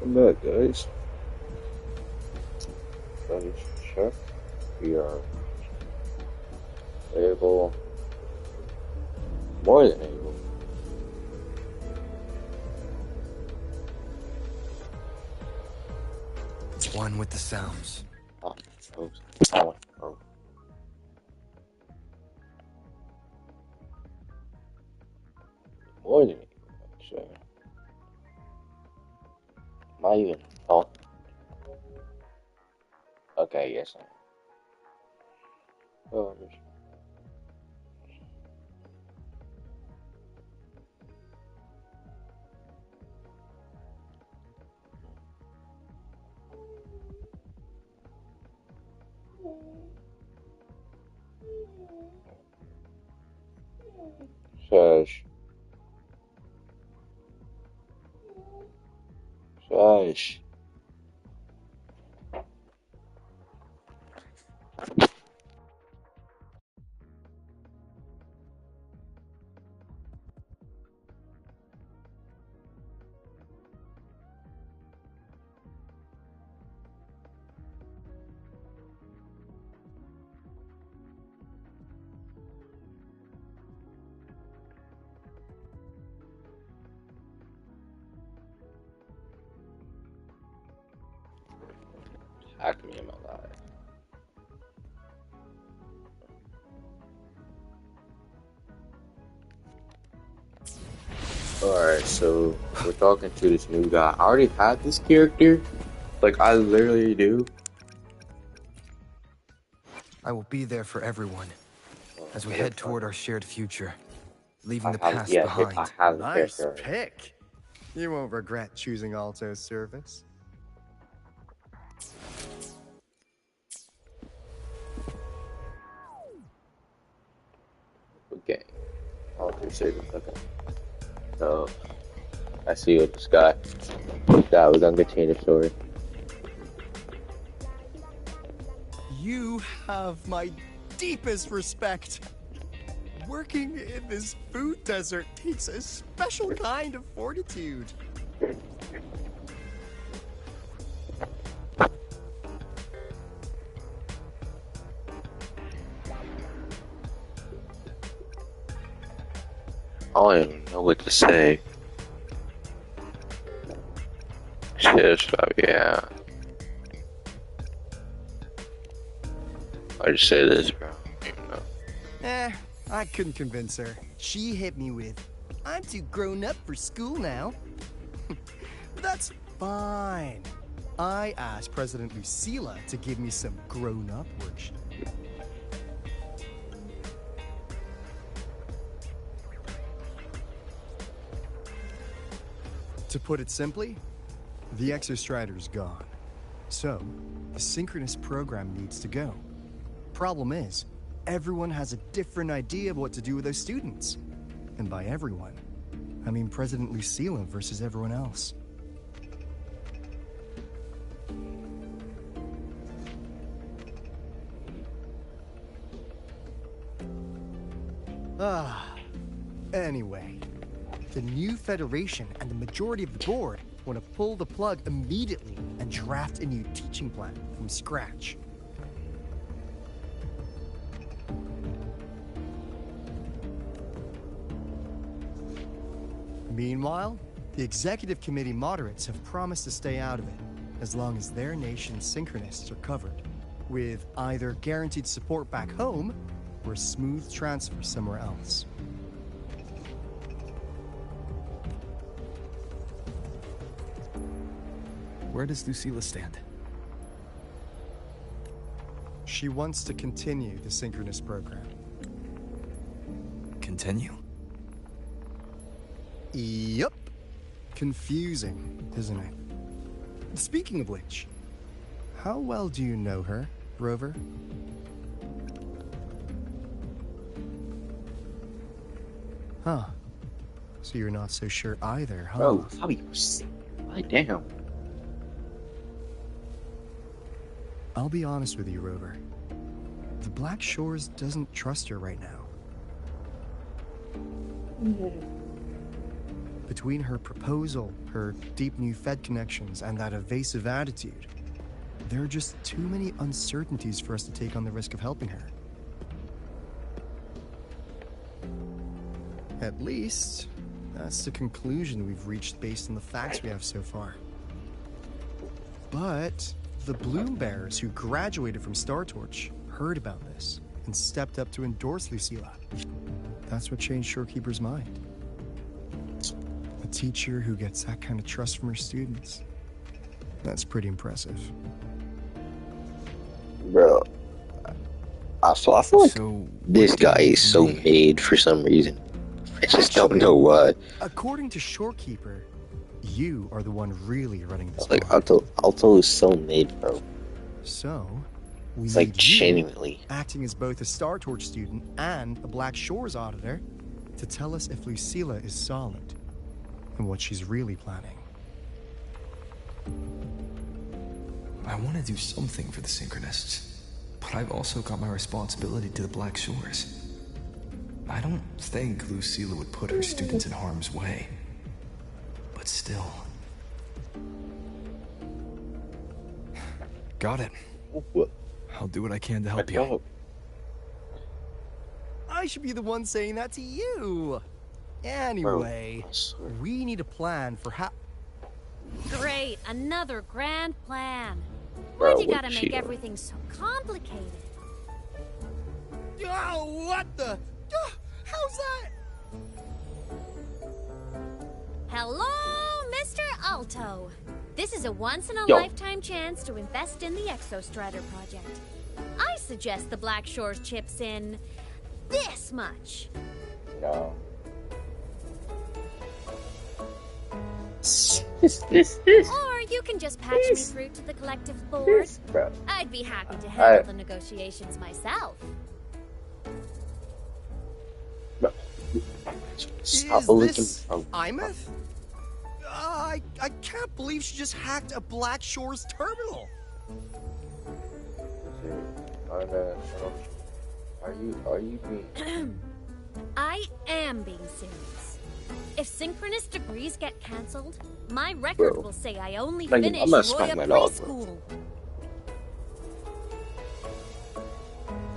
Welcome back, guys. Status check. We are able, more than able. One with the sounds. Oh, folks. Oh, oh. More than able, actually. Am I even talking? Okay, yes, I am. Oh, shush. Shush. Hack me in my life. Alright, so we're talking to this new guy. I already had this character. Like, I literally do. I will be there for everyone as we head toward our shared future, leaving the I have, past yeah, I behind. have the Nice character. pick. You won't regret choosing Alto's service. Okay. Oh, Crusader. Okay. So, I see what this guy. Yeah, we're gonna continue the story. You have my deepest respect. Working in this food desert takes a special kind of fortitude. I don't even know what to say. Shit, yeah. I just say this, bro. You know. I couldn't convince her. She hit me with, "I'm too grown up for school now." But that's fine. I asked President Lucila to give me some grown-up worksheet. To put it simply, the Exostrider's gone. So, the synchronous program needs to go. Problem is, everyone has a different idea of what to do with those students. And by everyone, I mean President Lucila versus everyone else. Anyway, the new Federation and the majority of the board want to pull the plug immediately and draft a new teaching plan from scratch. Meanwhile, the executive committee moderates have promised to stay out of it, as long as their nation's synchronists are covered, with either guaranteed support back home or a smooth transfer somewhere else. Where does Lucila stand? She wants to continue the synchronous program. Continue? Yup. Confusing, isn't it? Speaking of which, how well do you know her, Rover? Huh. So you're not so sure either, huh? Bro, Bobby, you're sick. Lie down. I'll be honest with you, Rover. The Black Shores doesn't trust her right now. Between her proposal, her deep new Fed connections, and that evasive attitude, there are just too many uncertainties for us to take on the risk of helping her. At least, that's the conclusion we've reached based on the facts we have so far. But the Bloom Bearers who graduated from Star Torch heard about this and stepped up to endorse Lucilla. That's what changed Shorekeeper's mind. A teacher who gets that kind of trust from her students. That's pretty impressive. Bro, I feel like So, this what do guy you is so mean? made for some reason. I just don't know why. According to Shorekeeper, you are the one really running this Like, bar. Alto is so made, bro. So, we It's like need you, genuinely. acting as both a Star Torch student and a Black Shores auditor, to tell us if Lucilla is solid and what she's really planning. I want to do something for the Synchronists, but I've also got my responsibility to the Black Shores. I don't think Lucilla would put her students in harm's way. But still. Got it. What? I'll do what I can to help you. Dog. I should be the one saying that to you. Anyway, I swear. we need a plan for how... Great, another grand plan. Bro, Why'd you gotta what make she- everything so complicated? Oh, what the... how's that? Hello, Mr. Alto. This is a once-in-a-lifetime chance to invest in the Exostrider project. I suggest the Black Shores chips in this much. No. Or you can just patch me through to the collective board. Bro. I'd be happy to handle the negotiations myself. Stop Is looking this from Imeth? I can't believe she just hacked a Black Shores terminal. Are you being I am being serious. If synchronous degrees get cancelled, my record Bro. will say I only Like, finished I'm gonna smack Roya my dog, bro.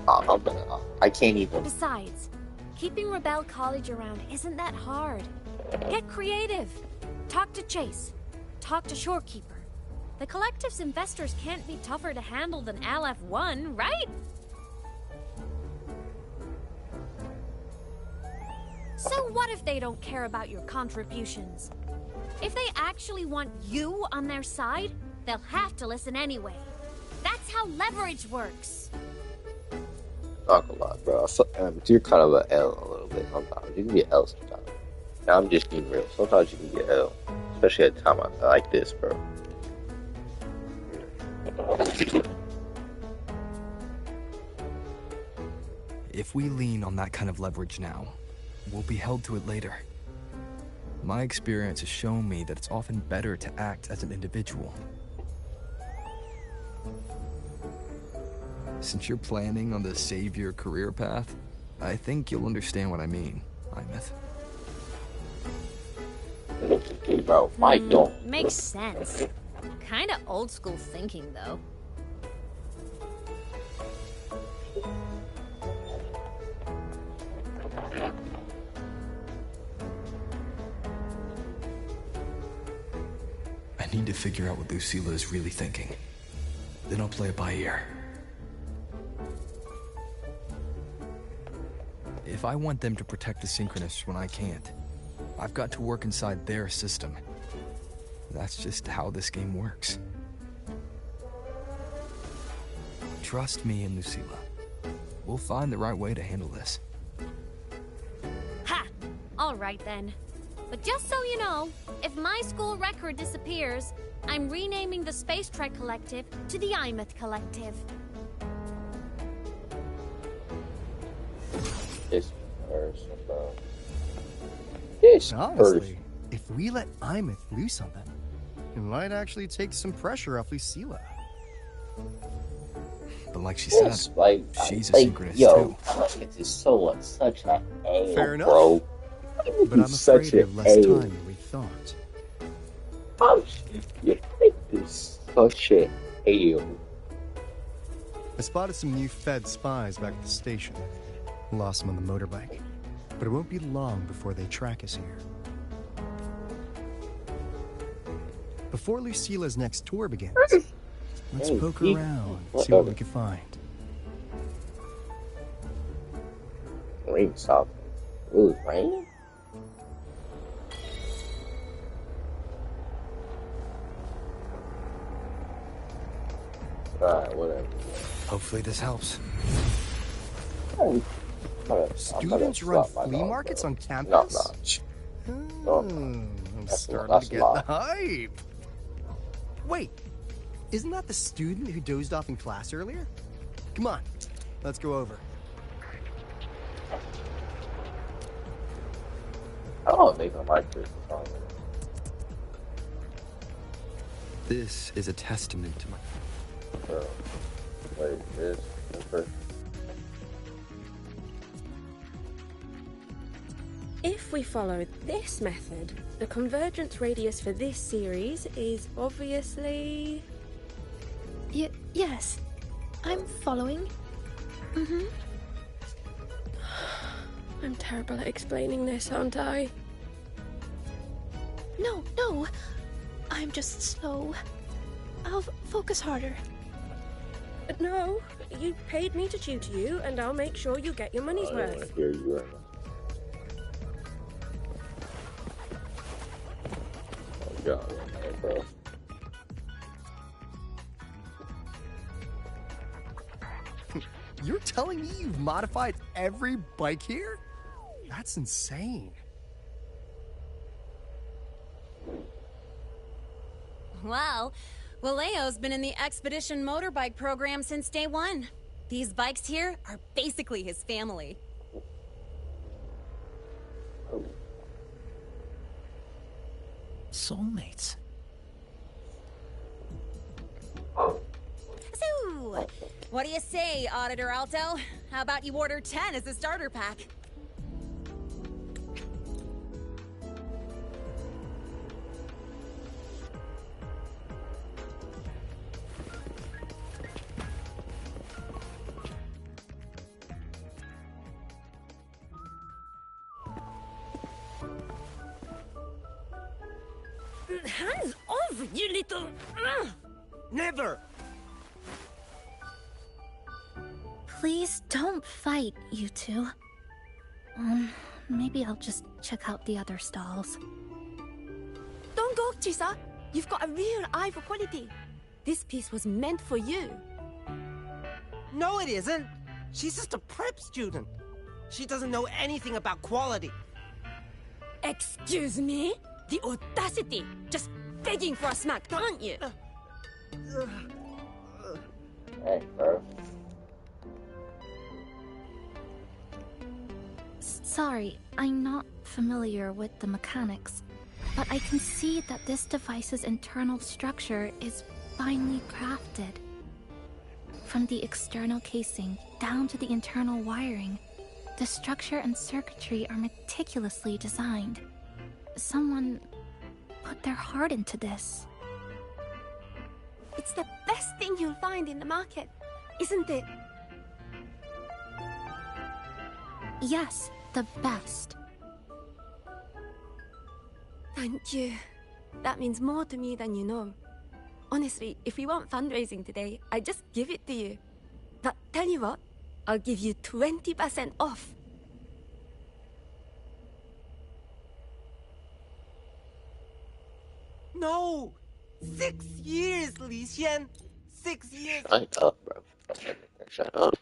preschool. I can't even. Besides, keeping Rebel College around isn't that hard. Get creative. Talk to Chase. Talk to Shorekeeper. The collective's investors can't be tougher to handle than LF1, right? So what if they don't care about your contributions? If they actually want you on their side, they'll have to listen anyway. That's how leverage works. Talk a lot, bro. You're kind of an L a little bit sometimes. You can be an L sometimes. Now I'm just being real. Sometimes you can be an L, especially at a time like this, bro. If we lean on that kind of leverage now, we'll be held to it later. My experience has shown me that it's often better to act as an individual. Since you're planning on the savior career path, I think you'll understand what I mean, Imeth. Bro, I don't. Makes sense. Kinda old school thinking, though. I need to figure out what Lucilla is really thinking. Then I'll play it by ear. If I want them to protect the Synchronists when I can't, I've got to work inside their system. That's just how this game works. Trust me and Lucilla. We'll find the right way to handle this. Ha! Alright then. But just so you know, if my school record disappears, I'm renaming the Space Trek Collective to the Imeth Collective. This person, bro. This Honestly, person. if we let Imeth loose on them, it might actually take some pressure off Lucilla. But like she said, Yes, like, she's a like, synchronous yo, too. it's just so such an A, Fair enough. bro. But I'm Such afraid we an have less A. time than we thought. Oh, you think this such a ale? I spotted some new Fed spies back at the station. Lost them on the motorbike. But it won't be long before they track us here. Before Lucila's next tour begins, let's poke around, see what we can find. Rain stop. Ooh, rain? Alright, whatever. Hopefully this helps. Students run flea markets on campus? I'm starting to get the hype. Wait, isn't that the student who dozed off in class earlier? Come on, let's go over. I don't think I like this song. This is a testament to my... Wait, this? If we follow this method, the convergence radius for this series is obviously... Yes. I'm following. Mm-hmm. I'm terrible at explaining this, aren't I? No. I'm just slow. I'll focus harder. No, you paid me to tutor you, and I'll make sure you get your money's worth. I don't want to hear you right now. Oh God, bro. You're telling me you've modified every bike here? That's insane. Wow. Valeo's been in the Expedition motorbike program since day one. These bikes here are basically his family. Soulmates. So, what do you say, Auditor Alto? How about you order 10 as a starter pack? Hands off, you little... Never! Please don't fight, you two. Maybe I'll just check out the other stalls. Don't go, Chisa. You've got a real eye for quality. This piece was meant for you. No, it isn't. She's just a prep student. She doesn't know anything about quality. Excuse me? The audacity! Just begging for a smack, aren't you? Hey, bro. Sorry, I'm not familiar with the mechanics, but I can see that this device's internal structure is finely crafted. From the external casing down to the internal wiring, the structure and circuitry are meticulously designed. Someone put their heart into this. It's the best thing you'll find in the market, isn't it? Yes, the best. Thank you. That means more to me than you know. Honestly, if we want fundraising today, I'd just give it to you. But tell you what, I'll give you 20% off. No! 6 years, Li Xian! 6 years! Shut up, bro. Shut up.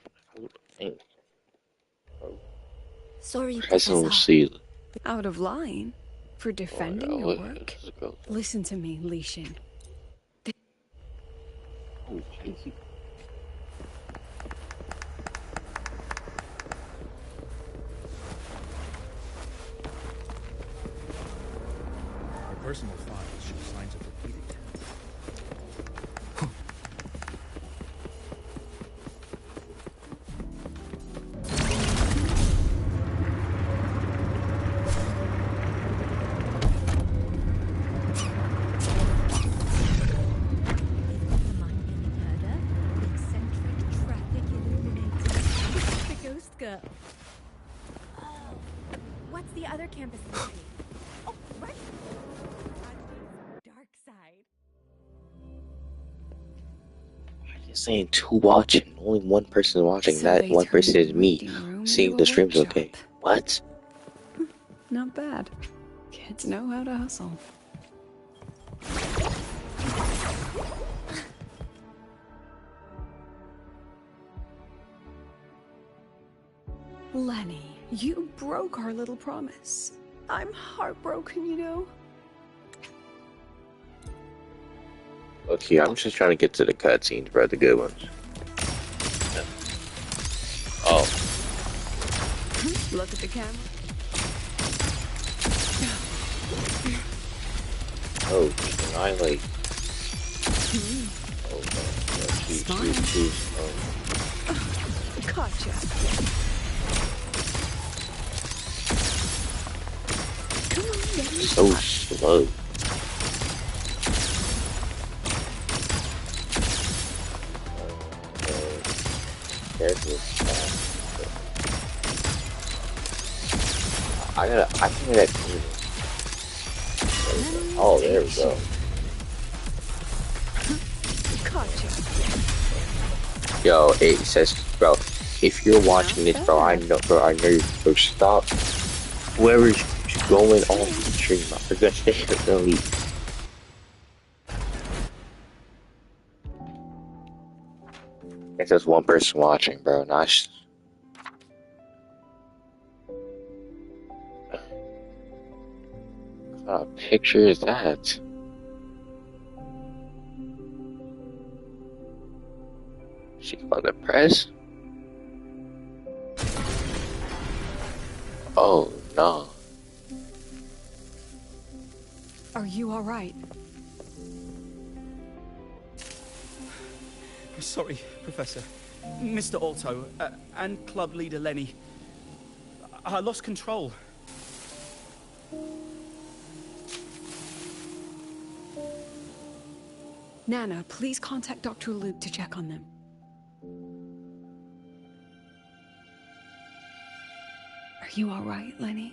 Sorry, President Professor. Caesar. Out of line? For defending your work? Go. Listen to me, Li Xin. Oh, Jesus. Our personal files show signs of repeating. Gotcha. What's the other campus like? Oh, right. Dark side. Just saying two watching, only one person watching. So That they one turned person your is me. reading room Seeing into the a stream's workshop. okay. What? Not bad. Kids know how to hustle. Lenny, you broke our little promise. I'm heartbroken, you know. Okay, I'm just trying to get to the cutscenes, bro, the good ones. Oh. Look at the camera. Oh, can I, like... Oh, no, choose, Gotcha. Come on, Lenny. so slow. I can hear that cleaning. Oh, there we go. Gotcha. Yo, it says, bro, if you're watching this, bro, I know you're, bro, stop. Whoever's going on the stream, they're gonna stay here, they're gonna leave. It's just one person watching, bro, not. What kind of picture is that? She on the press? Oh no. Are you all right? Sorry, Professor. Mr. Alto, and club leader Lenny. I lost control. Nana, please contact Dr. Luke to check on them. Are you all right, Lenny?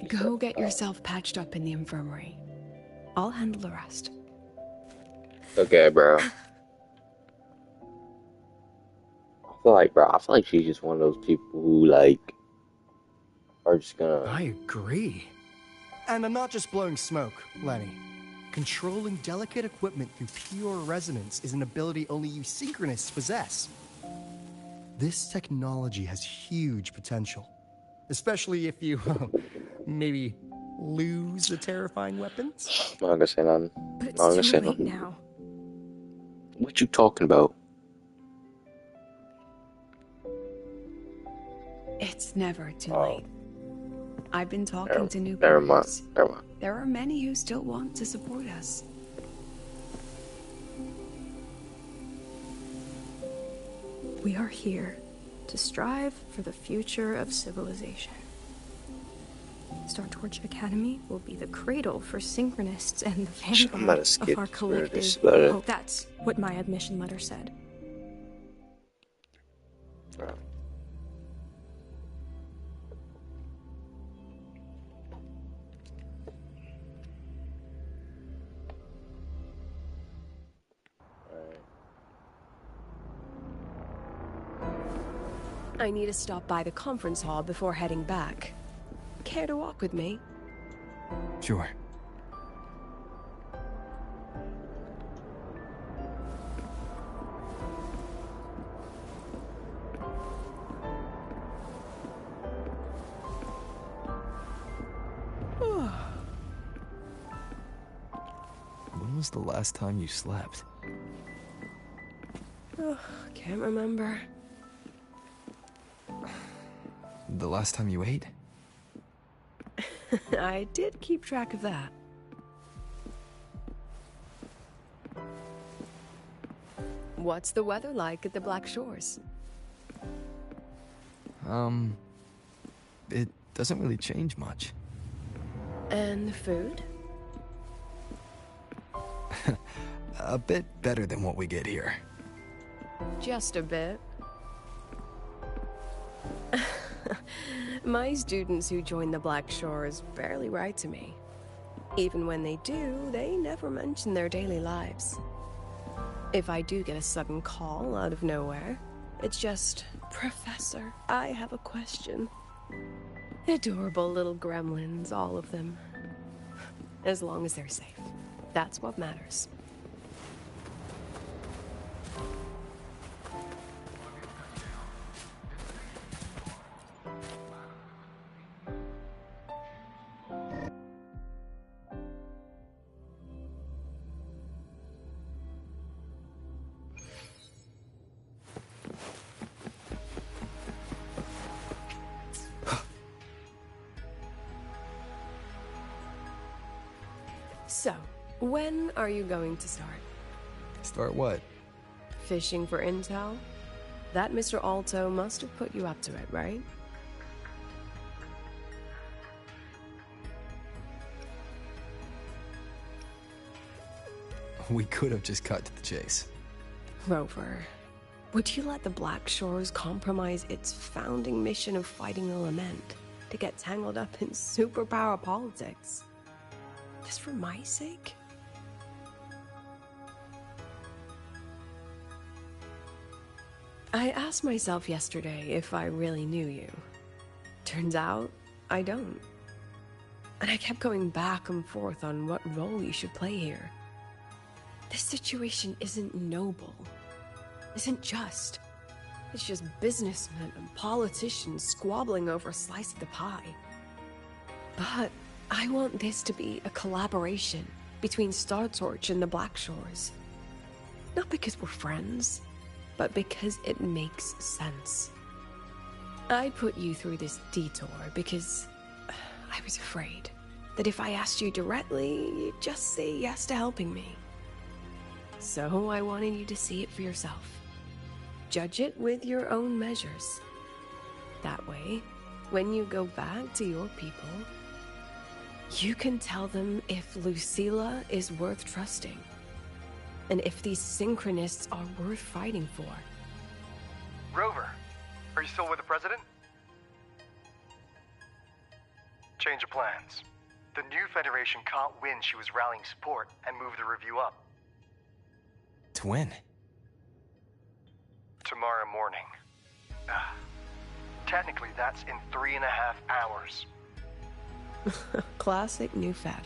Go get yourself patched up in the infirmary. I'll handle the rest. Okay, bro. I feel like she's just one of those people who, like, are just gonna... I agree. And I'm not just blowing smoke, Lenny. Controlling delicate equipment through pure resonance is an ability only you synchronists possess. This technology has huge potential. Especially if you, maybe lose the terrifying weapons? I'm not gonna say nothing. But it's I'm not gonna too say late nothing. now. What you talking about? It's never too late. I've been talking to new Never mind. partners. Never mind. There are many who still want to support us. We are here to strive for the future of civilization. Star Torch Academy will be the cradle for synchronists and the vanguard of our collective. Oh, that's what my admission letter said. I need to stop by the conference hall before heading back. Care to walk with me? Sure. When was the last time you slept? Oh, can't remember. The last time you ate? I did keep track of that. What's the weather like at the Black Shores? It doesn't really change much. And the food? A bit better than what we get here. Just a bit. My students who join the Black Shores barely write to me. Even when they do, they never mention their daily lives. If I do get a sudden call out of nowhere, it's just, "Professor, I have a question." Adorable little gremlins, all of them. As long as they're safe. That's what matters. So, when are you going to start? Start what? Fishing for intel? That Mr. Alto must have put you up to it, right? We could have just cut to the chase. Rover, would you let the Black Shores compromise its founding mission of fighting the Lament to get tangled up in superpower politics? Just for my sake? I asked myself yesterday if I really knew you. Turns out, I don't. And I kept going back and forth on what role you should play here. This situation isn't noble, isn't just. It's just businessmen and politicians squabbling over a slice of the pie. But I want this to be a collaboration between Star Torch and the Black Shores. Not because we're friends, but because it makes sense. I put you through this detour because I was afraid that if I asked you directly, you'd just say yes to helping me. So I wanted you to see it for yourself. Judge it with your own measures. That way, when you go back to your people, you can tell them if Lucilla is worth trusting, and if these synchronists are worth fighting for. Rover, are you still with the President? Change of plans. The new Federation caught wind she was rallying support and moved the review up. To when? Tomorrow morning. Technically, that's in 3.5 hours. Classic New Fed.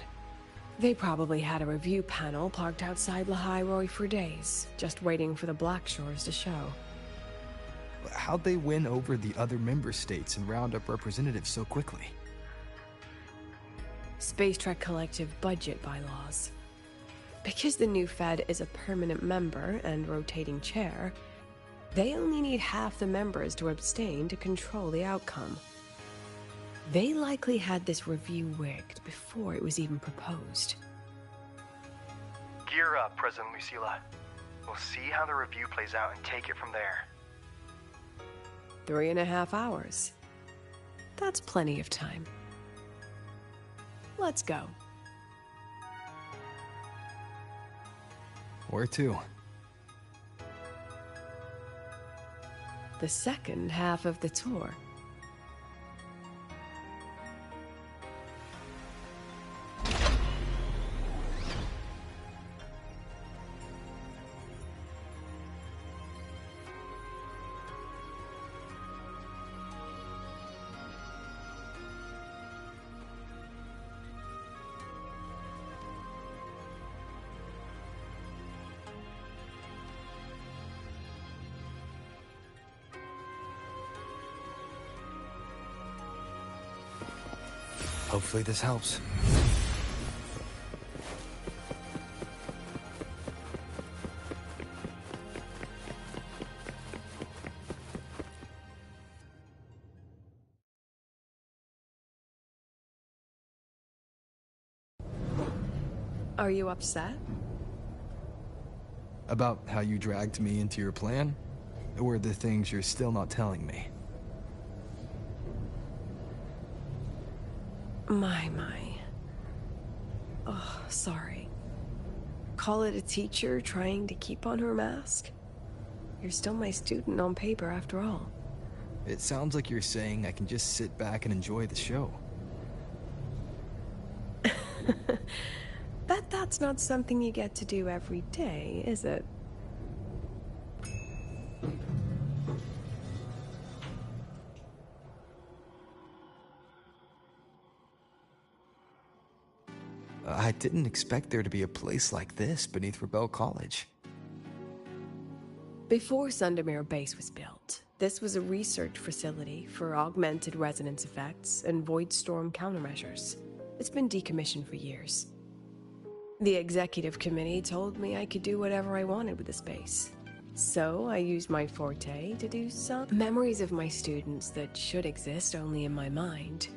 They probably had a review panel parked outside Lahairoi for days, just waiting for the Black Shores to show. How'd they win over the other member states and round up representatives so quickly? Space Trek Collective budget bylaws. Because the New Fed is a permanent member and rotating chair, they only need half the members to abstain to control the outcome. They likely had this review rigged before it was even proposed. Gear up, President Lucilla. We'll see how the review plays out and take it from there. 3.5 hours. That's plenty of time. Let's go. Where to? The second half of the tour. Hopefully this helps. Are you upset? About how you dragged me into your plan? Or the things you're still not telling me? My. Oh, sorry. Call it a teacher trying to keep on her mask? You're still my student on paper after all. It sounds like you're saying I can just sit back and enjoy the show. Bet that's not something you get to do every day, is it? I didn't expect there to be a place like this beneath Rebel College. Before Sundermere Base was built, this was a research facility for augmented resonance effects and void storm countermeasures. It's been decommissioned for years. The executive committee told me I could do whatever I wanted with the space. So I used my forte to do some memories of my students that should exist only in my mind.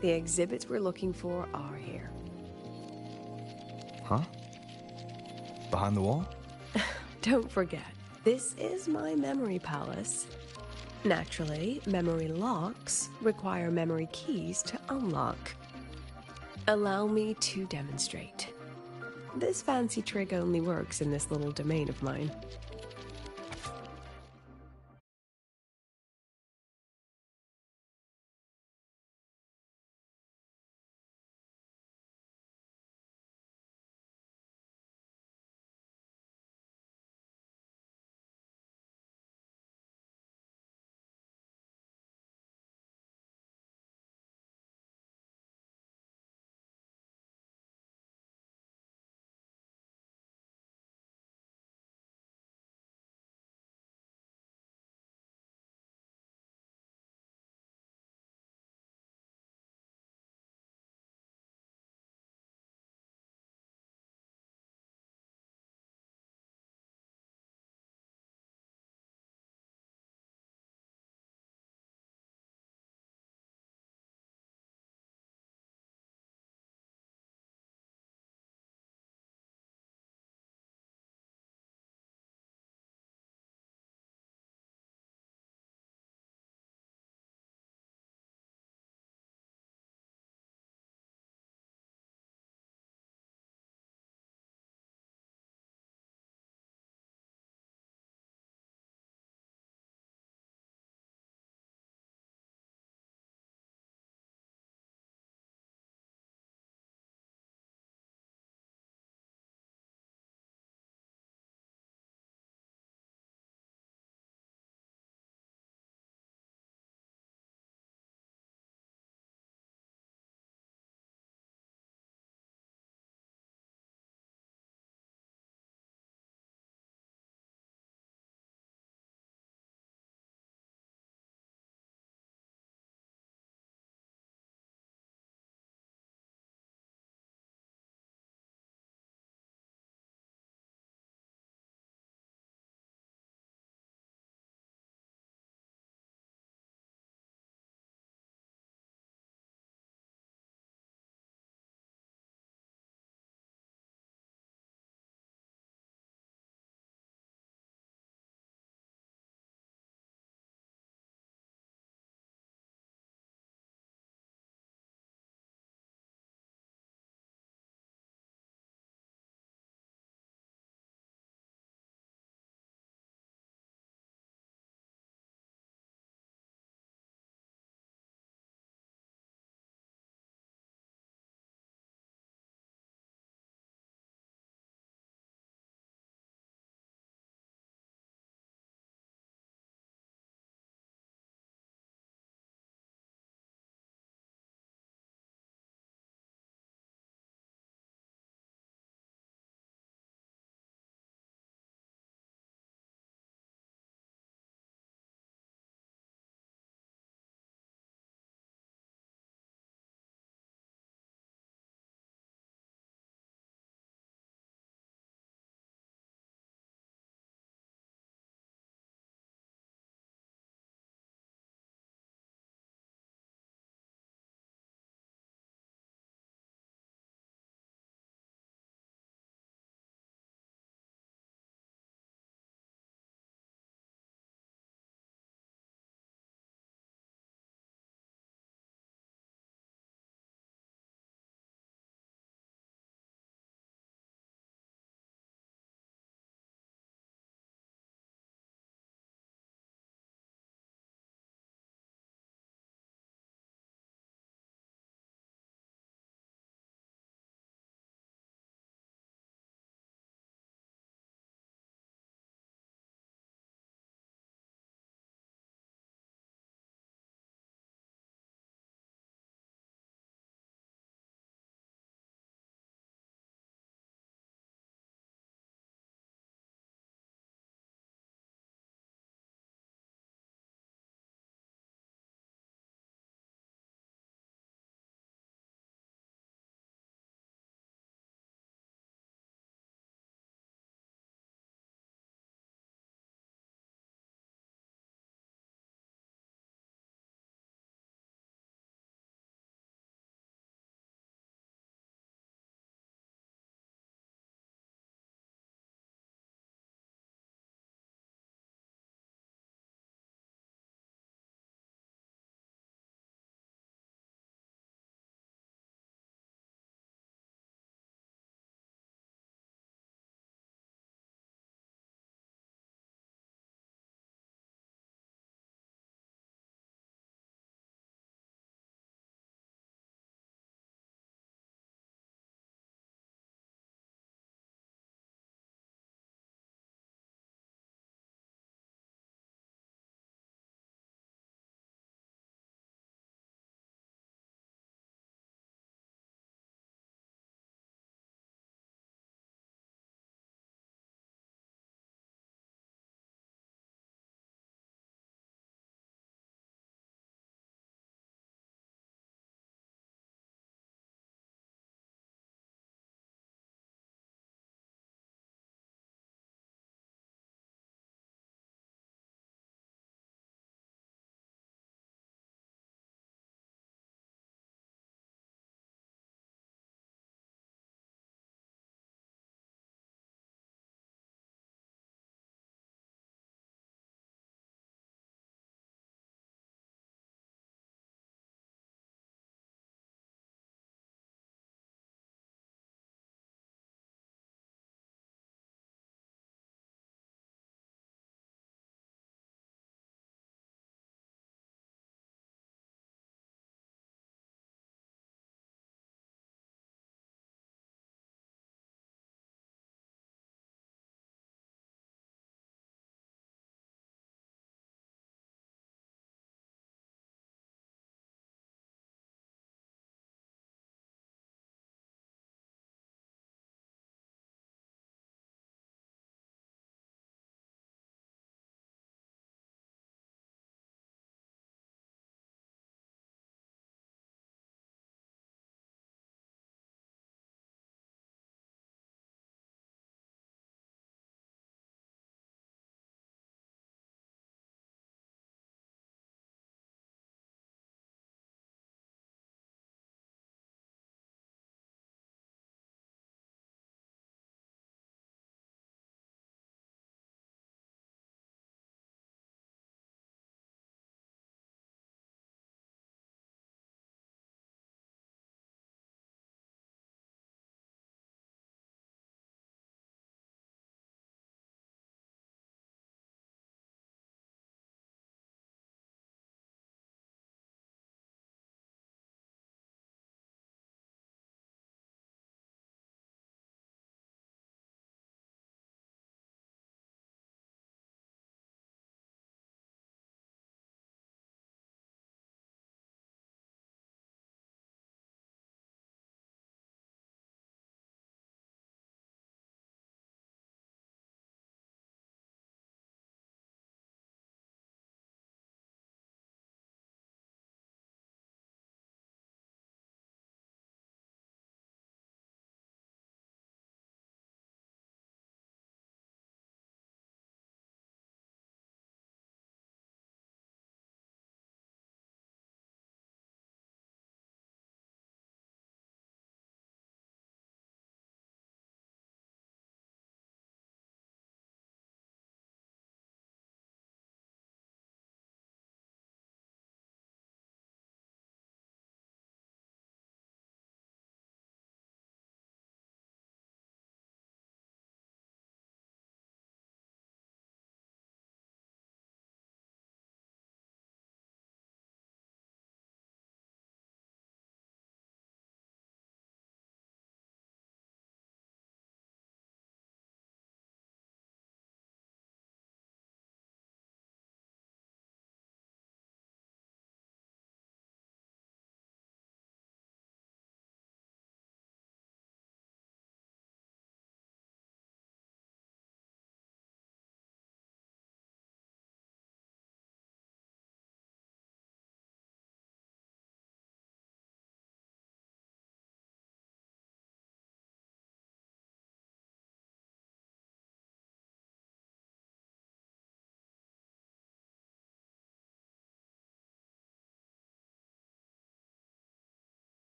The exhibits we're looking for are here. Huh? Behind the wall? Don't forget, this is my memory palace. Naturally, memory locks require memory keys to unlock. Allow me to demonstrate. This fancy trick only works in this little domain of mine.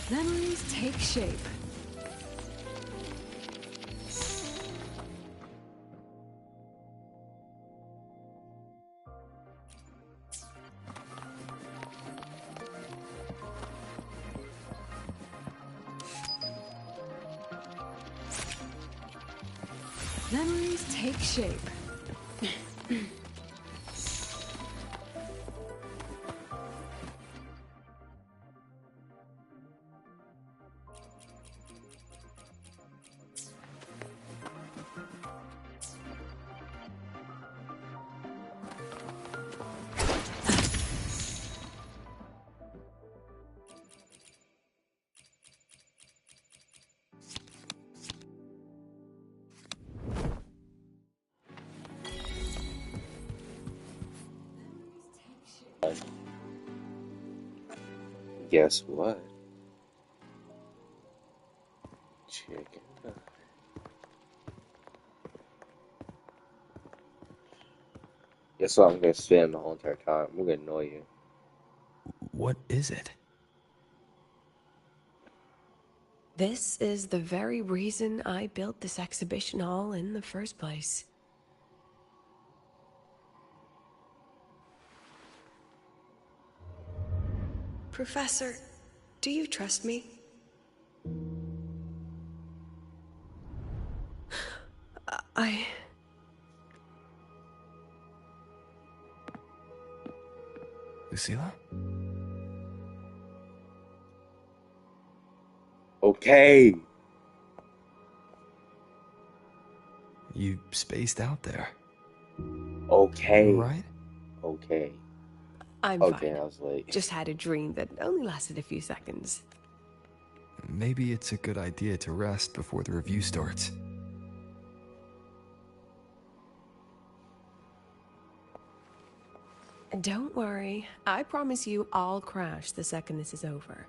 Memories take shape. Memories take shape. Guess what? Chicken. Guess what I'm gonna spend the whole entire time. I'm gonna annoy you. What is it? This is the very reason I built this exhibition hall in the first place. Professor, do you trust me? Lucilla? Okay. You spaced out there. Okay. Right? Okay. I'm okay, fine. I was late. Just had a dream that only lasted a few seconds. Maybe it's a good idea to rest before the review starts. Don't worry. I promise you I'll crash the second this is over.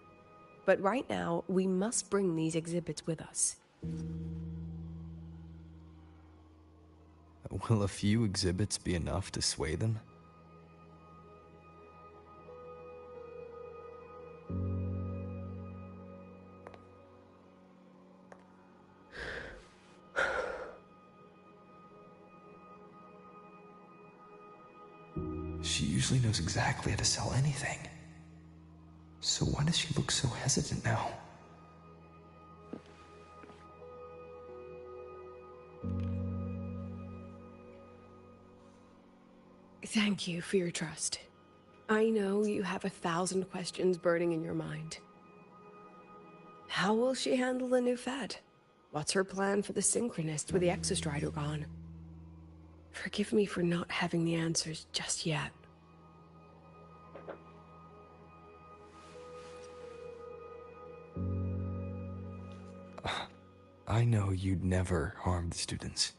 But right now, we must bring these exhibits with us. Will a few exhibits be enough to sway them? She usually knows exactly how to sell anything. So why does she look so hesitant now? Thank you for your trust. I know you have 1,000 questions burning in your mind. How will she handle the new fad? What's her plan for the Synchronist with the Exostrider gone? Forgive me for not having the answers just yet. I know you'd never harm the students.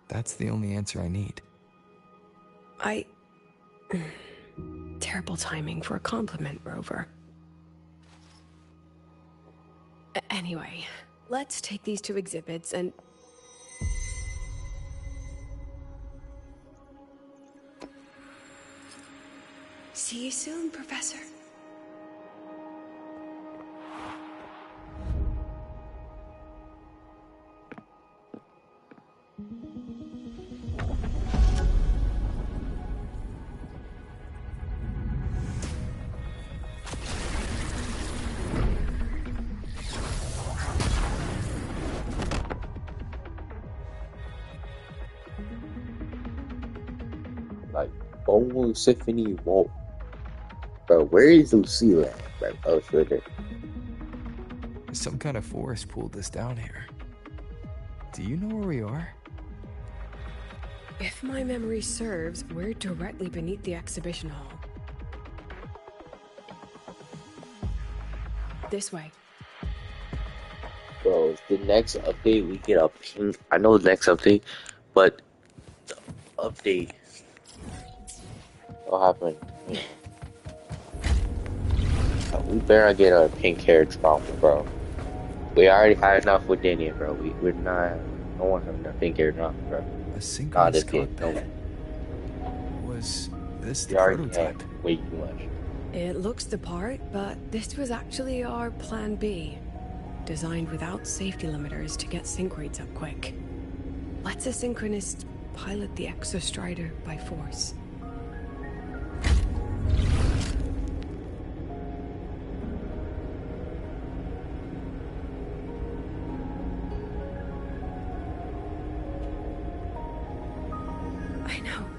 That's the only answer I need. Terrible timing for a compliment, Rover. Anyway, let's take these two exhibits and... See you soon, Professor. Like, Bone Symphony Whoa. Bro, where is Lucilla at, bro? Oh, sure there. Some kind of force pulled us down here. Do you know where we are? If my memory serves, we're directly beneath the exhibition hall. This way. Bro, the next update we get a pink. I know the next update, but the update. What happened? We better get a pink hair trauma, bro. We already had enough with Daniel, bro. We're not. No one have enough pink hair trauma, bro. A synchronous kid, no. Was this the We already prototype? had way too much. It looks the part, but this was actually our plan B. Designed without safety limiters to get sync rates up quick. Let's a synchronist pilot the Exostrider by force.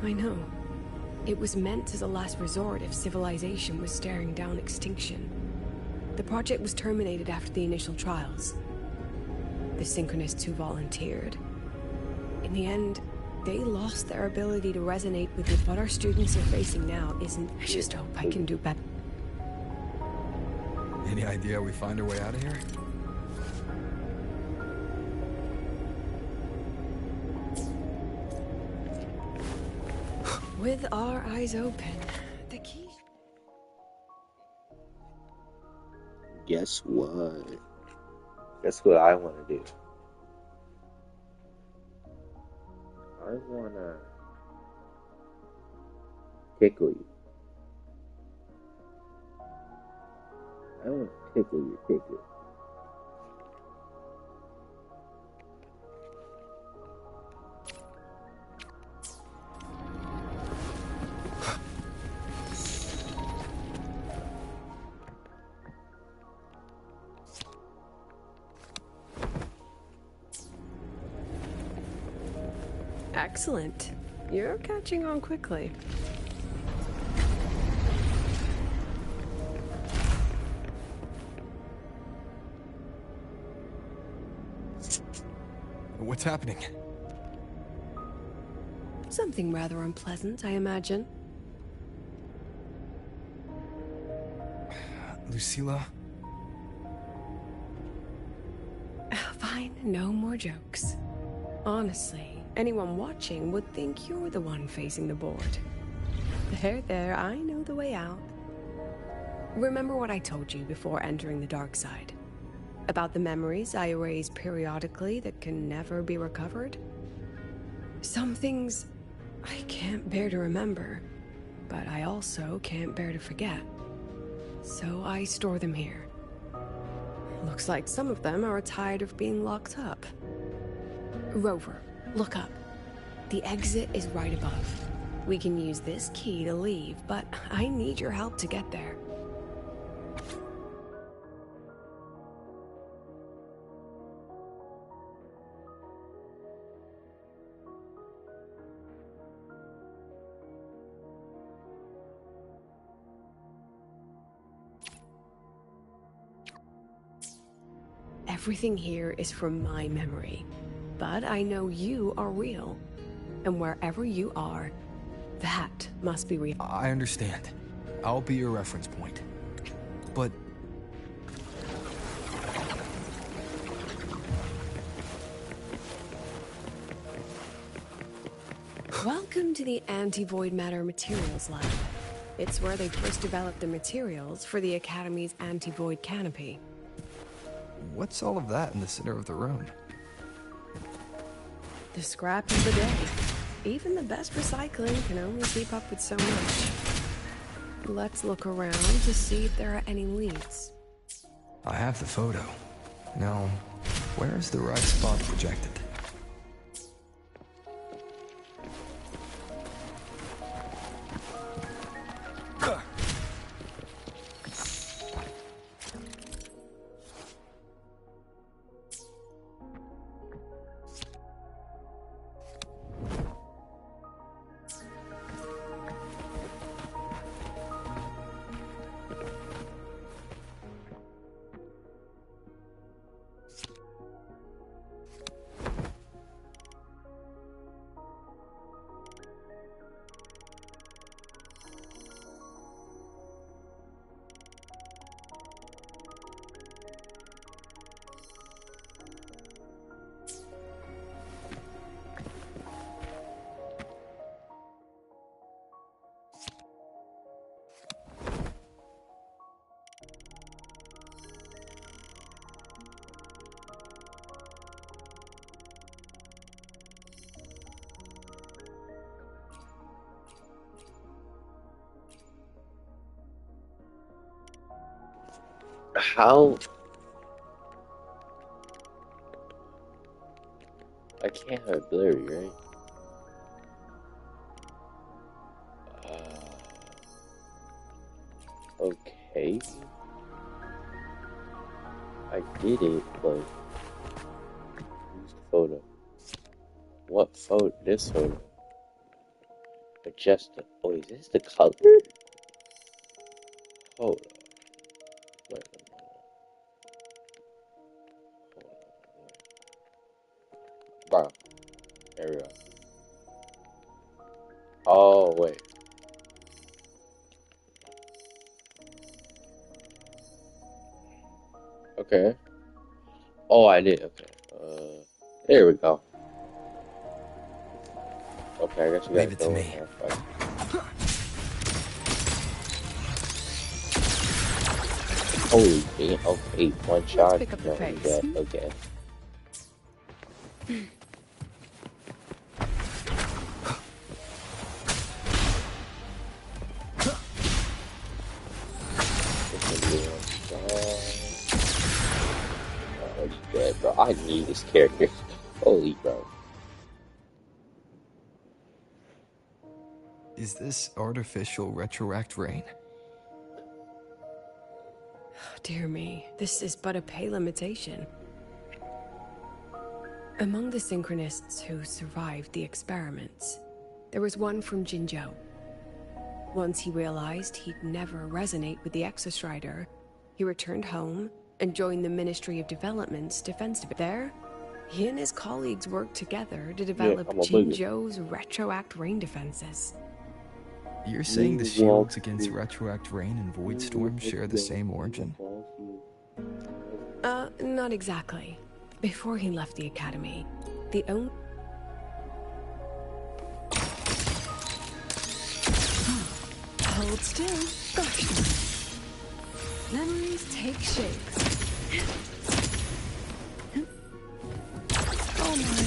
I know. It was meant as a last resort if civilization was staring down extinction. The project was terminated after the initial trials. The synchronists who volunteered. In the end, they lost their ability to resonate with what our students are facing now isn't... I just hope I can do better. Any idea we find our way out of here? With our eyes open, the key... Guess what? Guess what I want to do? I want to tickle you. I want to tickle your tickle. Excellent. You're catching on quickly. What's happening? Something rather unpleasant, I imagine. Lucilla? Fine, no more jokes. Honestly, anyone watching would think you're the one facing the board. There, I know the way out. Remember what I told you before entering the dark side? About the memories I erase periodically that can never be recovered? Some things I can't bear to remember, but I also can't bear to forget. So I store them here. Looks like some of them are tired of being locked up. Rover, look up. The exit is right above. We can use this key to leave, but I need your help to get there. Everything here is from my memory, but I know you are real. And wherever you are, that must be real. I understand. I'll be your reference point. But... Welcome to the Anti-Void Matter Materials Lab. It's where they first developed the materials for the Academy's anti-void canopy. What's all of that in the center of the room? The scrap of the day. Even the best recycling can only keep up with so much. Let's look around to see if there are any leads. I have the photo. Now, where is the right spot projected? How? I can't have it blurry, right? Okay. I did it, but use the photo. What photo? This photo. Adjust it. Oh, is this the color? Hold on. Wait a minute. Bro. There we go. Oh, wait. Okay. Oh, I did. Okay. There we go. Okay, I guess you Leave gotta it to go in me. there. But... Holy damn. Okay, one shot. pick up the No, pace. that. Okay. Dead, bro. I need this character. Holy bro. Is this artificial retroact rain? Dear me, this is but a pale imitation. Among the synchronists who survived the experiments, there was one from Jinzhou. Once he realized he'd never resonate with the Exostrider, he returned home and joined the Ministry of Development's defense division. There, he and his colleagues worked together to develop Jinzhou's retroact rain defenses. You're saying the shields against retroact rain and void storm share the same origin? Not exactly. Before he left the academy, the only... Hold still. Gosh. Memories take shapes. Oh my.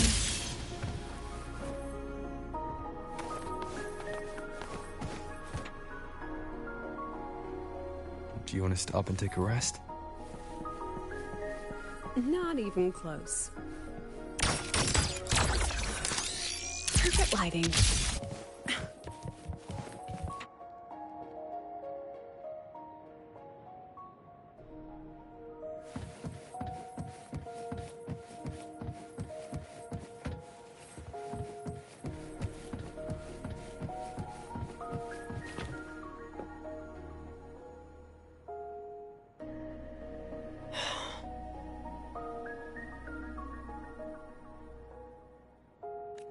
Do you want to stop and take a rest? Not even close. Perfect lighting.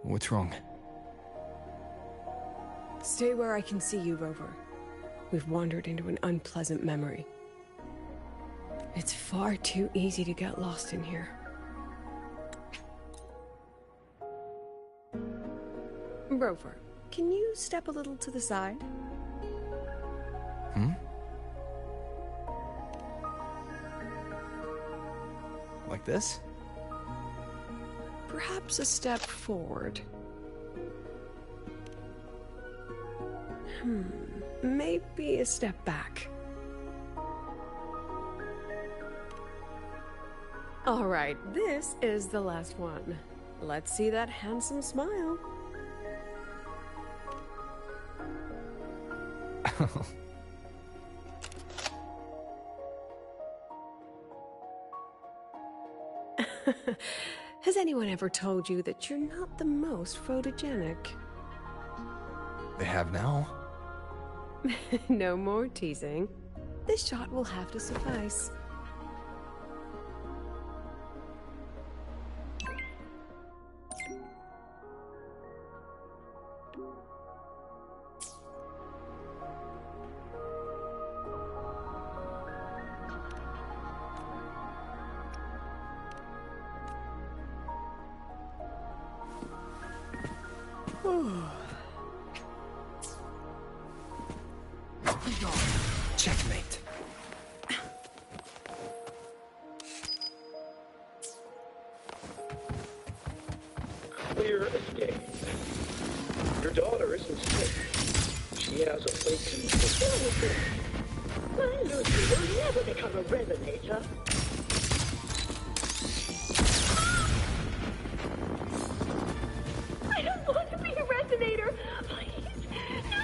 What's wrong? Stay where I can see you, Rover. We've wandered into an unpleasant memory. It's far too easy to get lost in here. Rover, can you step a little to the side? Like this? Perhaps a step forward. Maybe a step back. All right, this is the last one. Let's see that handsome smile. Has anyone ever told you that you're not the most photogenic? They have now. No more teasing. This shot will have to suffice. Checkmate. Clear as day. Your daughter isn't sick. She has a place in the... I knew you were never become a resonator. I don't want to be a resonator. Please, no.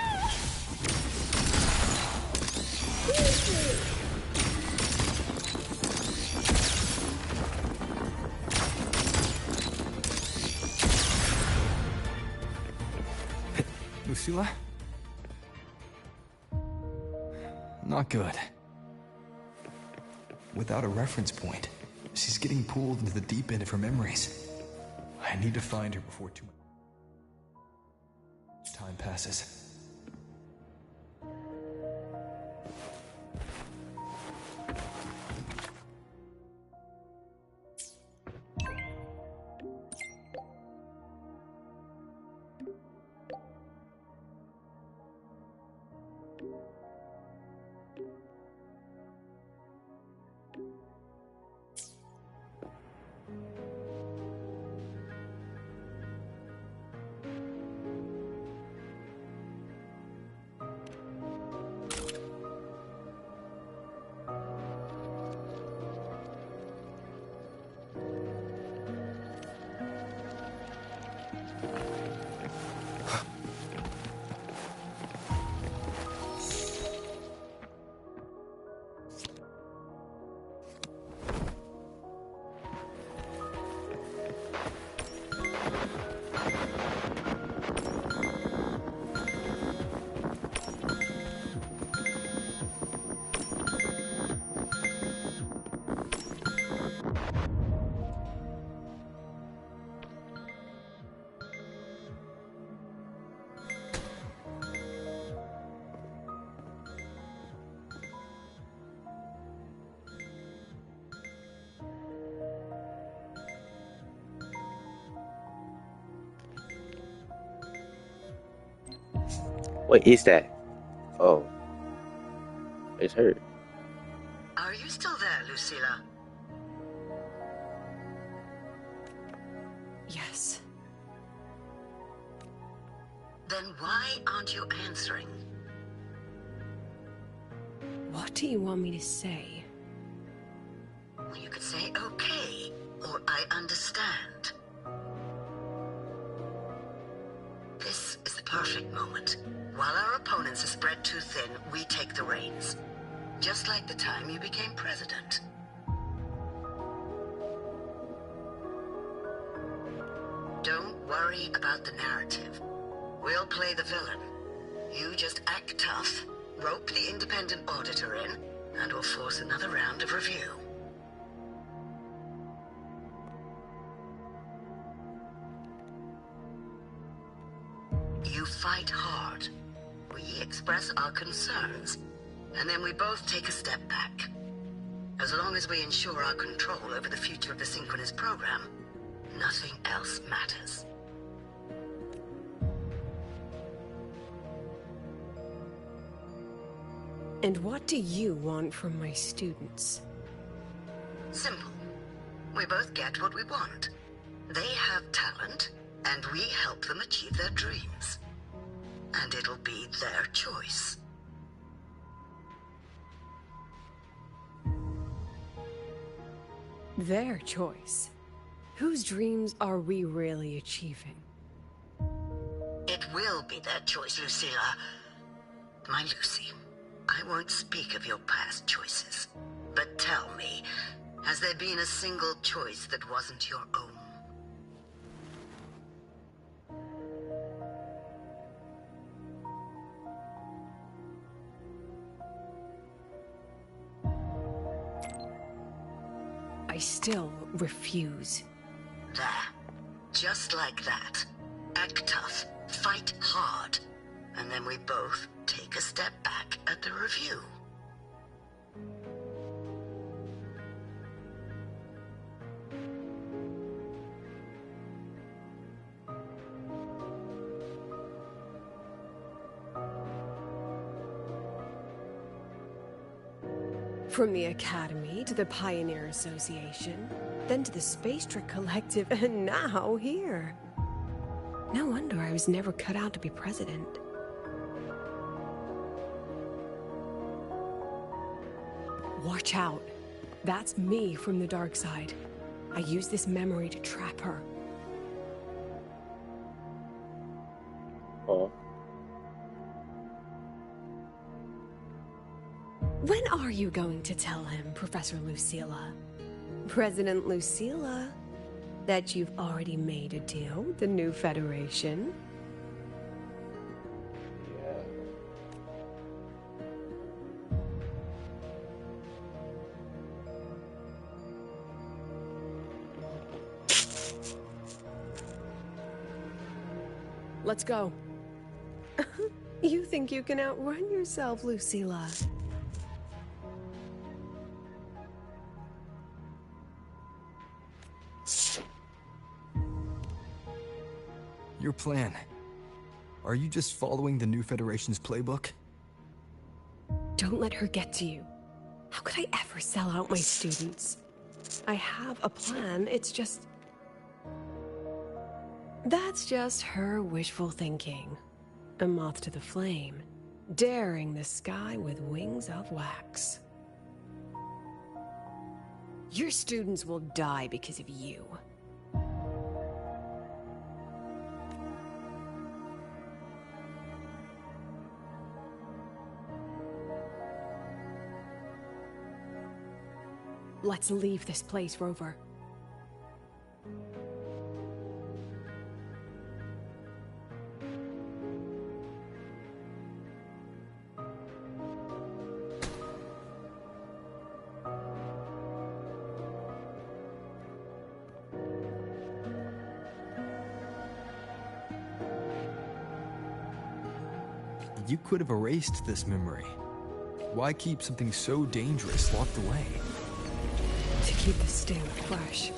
Please. Lucilla? Not good. Without a reference point, she's getting pulled into the deep end of her memories. I need to find her before too much time passes. What is that? Oh. It's her. Are you still there, Lucilla? Yes. Then why aren't you answering? What do you want me to say? You could say okay, or I understand. This is the perfect moment. While our opponents are spread too thin, we take the reins. Just like the time you became president. Don't worry about the narrative. We'll play the villain. You just act tough, rope the independent auditor in, and we'll force another round of review. You fight hard. We express our concerns, and then we both take a step back. As long as we ensure our control over the future of the Synchronous program, nothing else matters. And what do you want from my students? Simple. We both get what we want. They have talent, and we help them achieve their dreams. And it'll be their choice. Their choice? Whose dreams are we really achieving? It will be their choice, Lucilla. My Lucy, I won't speak of your past choices. But tell me, has there been a single choice that wasn't your own? I still refuse. There. Just like that. Act tough, fight hard, and then we both take a step back at the review. From the Academy to the Pioneer Association, then to the Space Trick Collective, and now here. No wonder I was never cut out to be president. Watch out. That's me from the dark side. I use this memory to trap her. Oh. When are you going to tell him, Professor Lucilla? President Lucilla, that you've already made a deal with the new Federation? Let's go. You think you can outrun yourself, Lucilla? Your plan. Are you just following the new Federation's playbook? Don't let her get to you. How could I ever sell out my students? I have a plan, it's just... That's just her wishful thinking. A moth to the flame, daring the sky with wings of wax. Your students will die because of you. Let's leave this place, Rover. You could have erased this memory. Why keep something so dangerous locked away? To keep the sting fresh.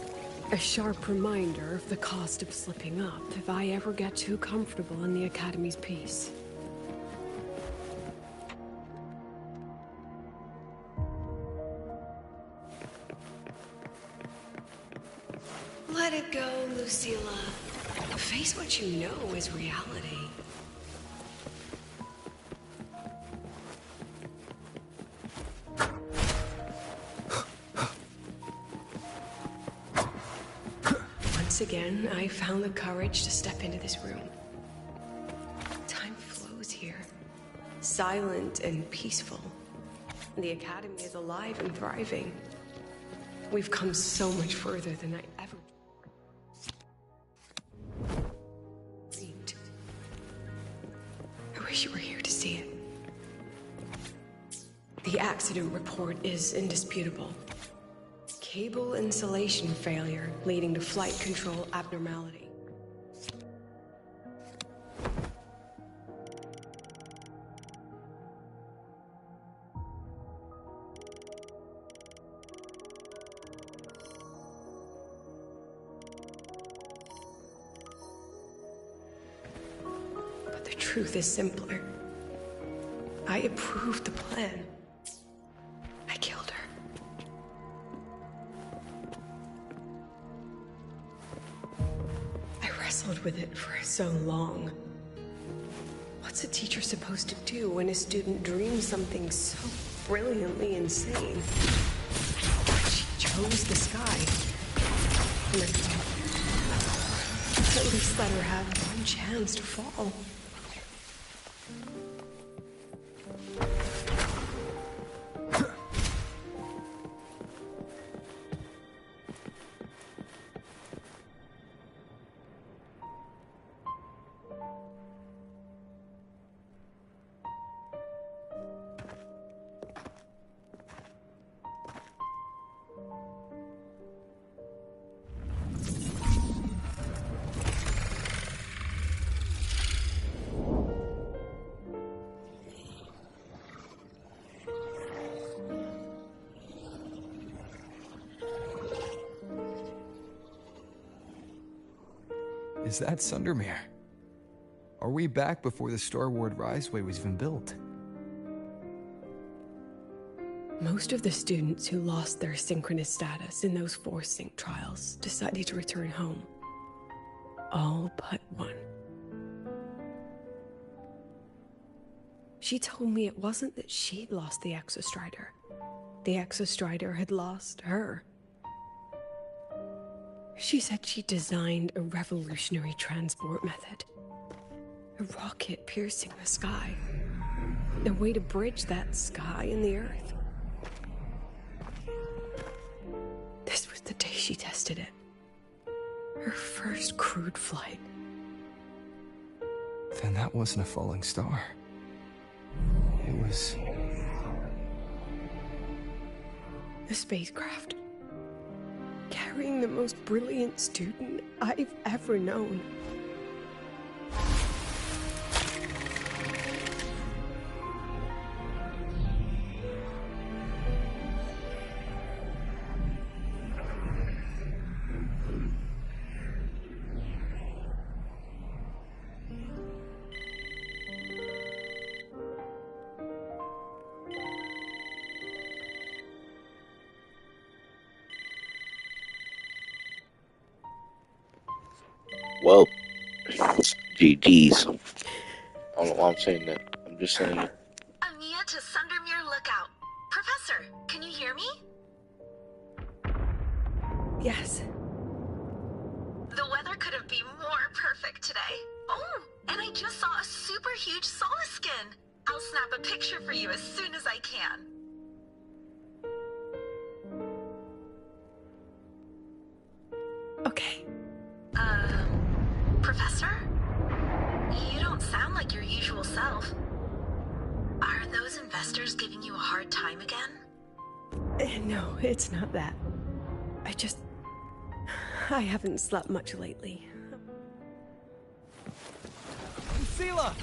A sharp reminder of the cost of slipping up if I ever get too comfortable in the Academy's peace. Let it go, Lucilla. Face what you know is reality. Once again, I found the courage to step into this room. Time flows here. Silent and peaceful. The Academy is alive and thriving. We've come so much further than I ever dreamed. I wish you were here to see it. The accident report is indisputable. Cable insulation failure leading to flight control abnormality. But the truth is simpler. I approved the plan. I killed her. With it for so long. What's a teacher supposed to do when a student dreams something so brilliantly insane? She chose the sky. And at least let her have one chance to fall. Is that Sundermere? Are we back before the Star Ward Riseway was even built? Most of the students who lost their synchronous status in those 4 sync trials decided to return home. All but one. She told me it wasn't that she'd lost the Exostrider. The Exostrider had lost her. She said she designed a revolutionary transport method. A rocket piercing the sky. A way to bridge that sky and the Earth. This was the day she tested it. Her first crewed flight. Then that wasn't a falling star. It was... a spacecraft. Carrying the most brilliant student I've ever known. Well, GG's. I don't know why I'm saying that. I'm just saying it. Amiya to Sundermere Lookout. Professor, can you hear me? Yes. The weather couldn't be more perfect today. Oh, and I just saw a super huge Solaskin. I'll snap a picture for you as soon as I can. Okay. Professor? You don't sound like your usual self. Are those investors giving you a hard time again? No, it's not that. I haven't slept much lately. Lucilla!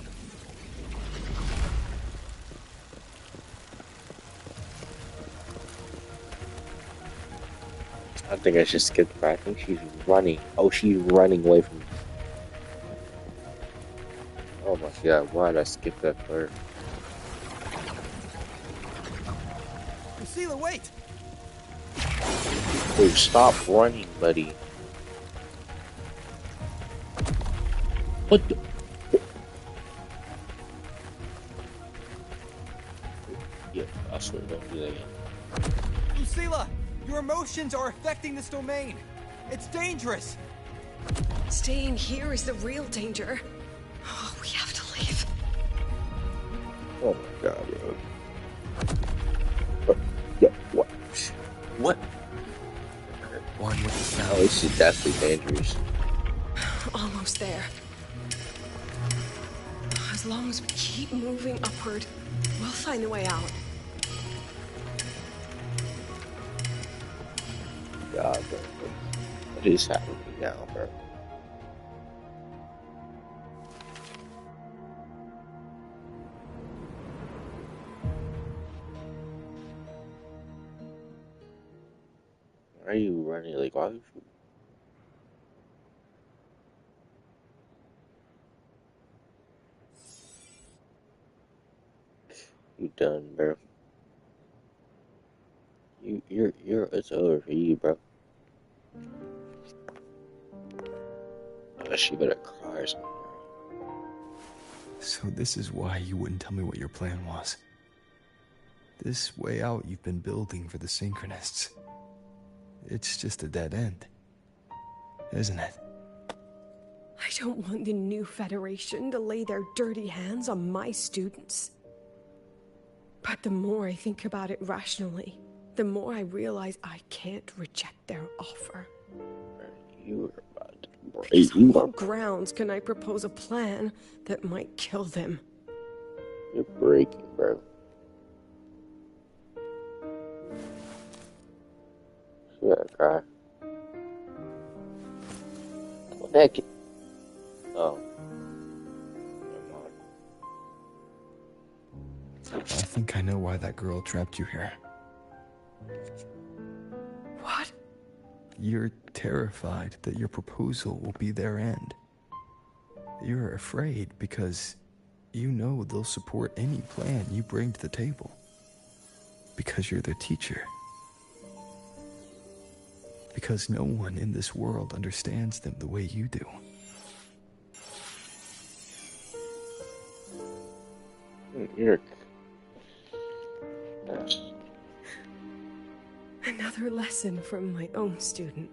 I think I should skip her. I think she's running. Oh, she's running away from me. Oh my god, why did I skip that part? Lucilla, wait! Dude, stop running, buddy. What the? Yeah, I swear, don't do that again. Lucilla, your emotions are affecting this domain. It's dangerous. Staying here is the real danger. Oh, we have to leave. Oh my god, bro. What? What? One with the sound. Oh, this is definitely dangerous. Almost there. As long as we keep moving upward, we'll find the way out. God, bro. What is happening now, bro? Why are you running? Like, why? You done, bro. You're, it's over for you, bro. She better cry or something. So this is why you wouldn't tell me what your plan was. This way out you've been building for the Synchronists. It's just a dead end, isn't it? I don't want the new Federation to lay their dirty hands on my students. But the more I think about it rationally, the more I realize I can't reject their offer. You were about to break. Because on what grounds can I propose a plan that might kill them? You're breaking, bro. She gotta cry. What the heck? Oh. I think I know why that girl trapped you here. What? You're terrified that your proposal will be their end. You're afraid because you know they'll support any plan you bring to the table. Because you're their teacher. Because no one in this world understands them the way you do. You're... Another lesson from my own student.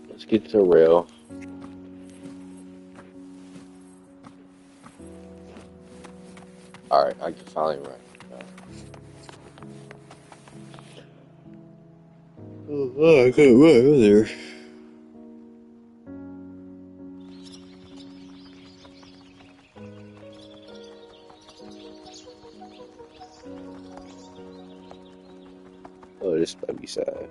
Let's get to real. Alright, I can finally run. Oh, I can't run either. Oh, this might be sad.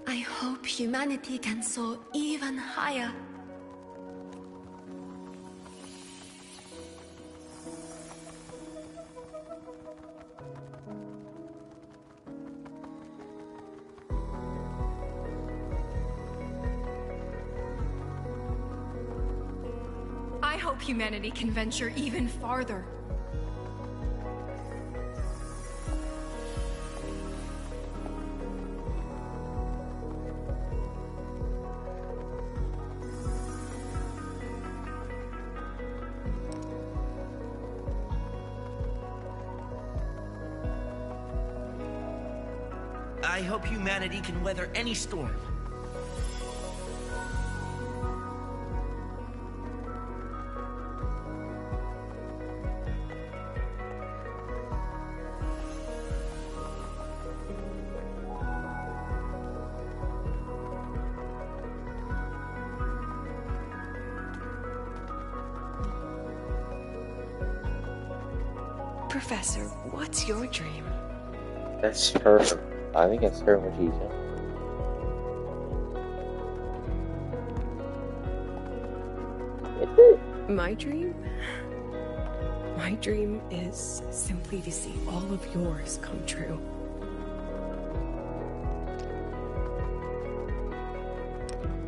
I hope humanity can soar even higher. I hope humanity can venture even farther. I hope humanity can weather any storm. Professor, what's your dream? That's her. I think that's her when she's young. My dream? My dream is simply to see all of yours come true.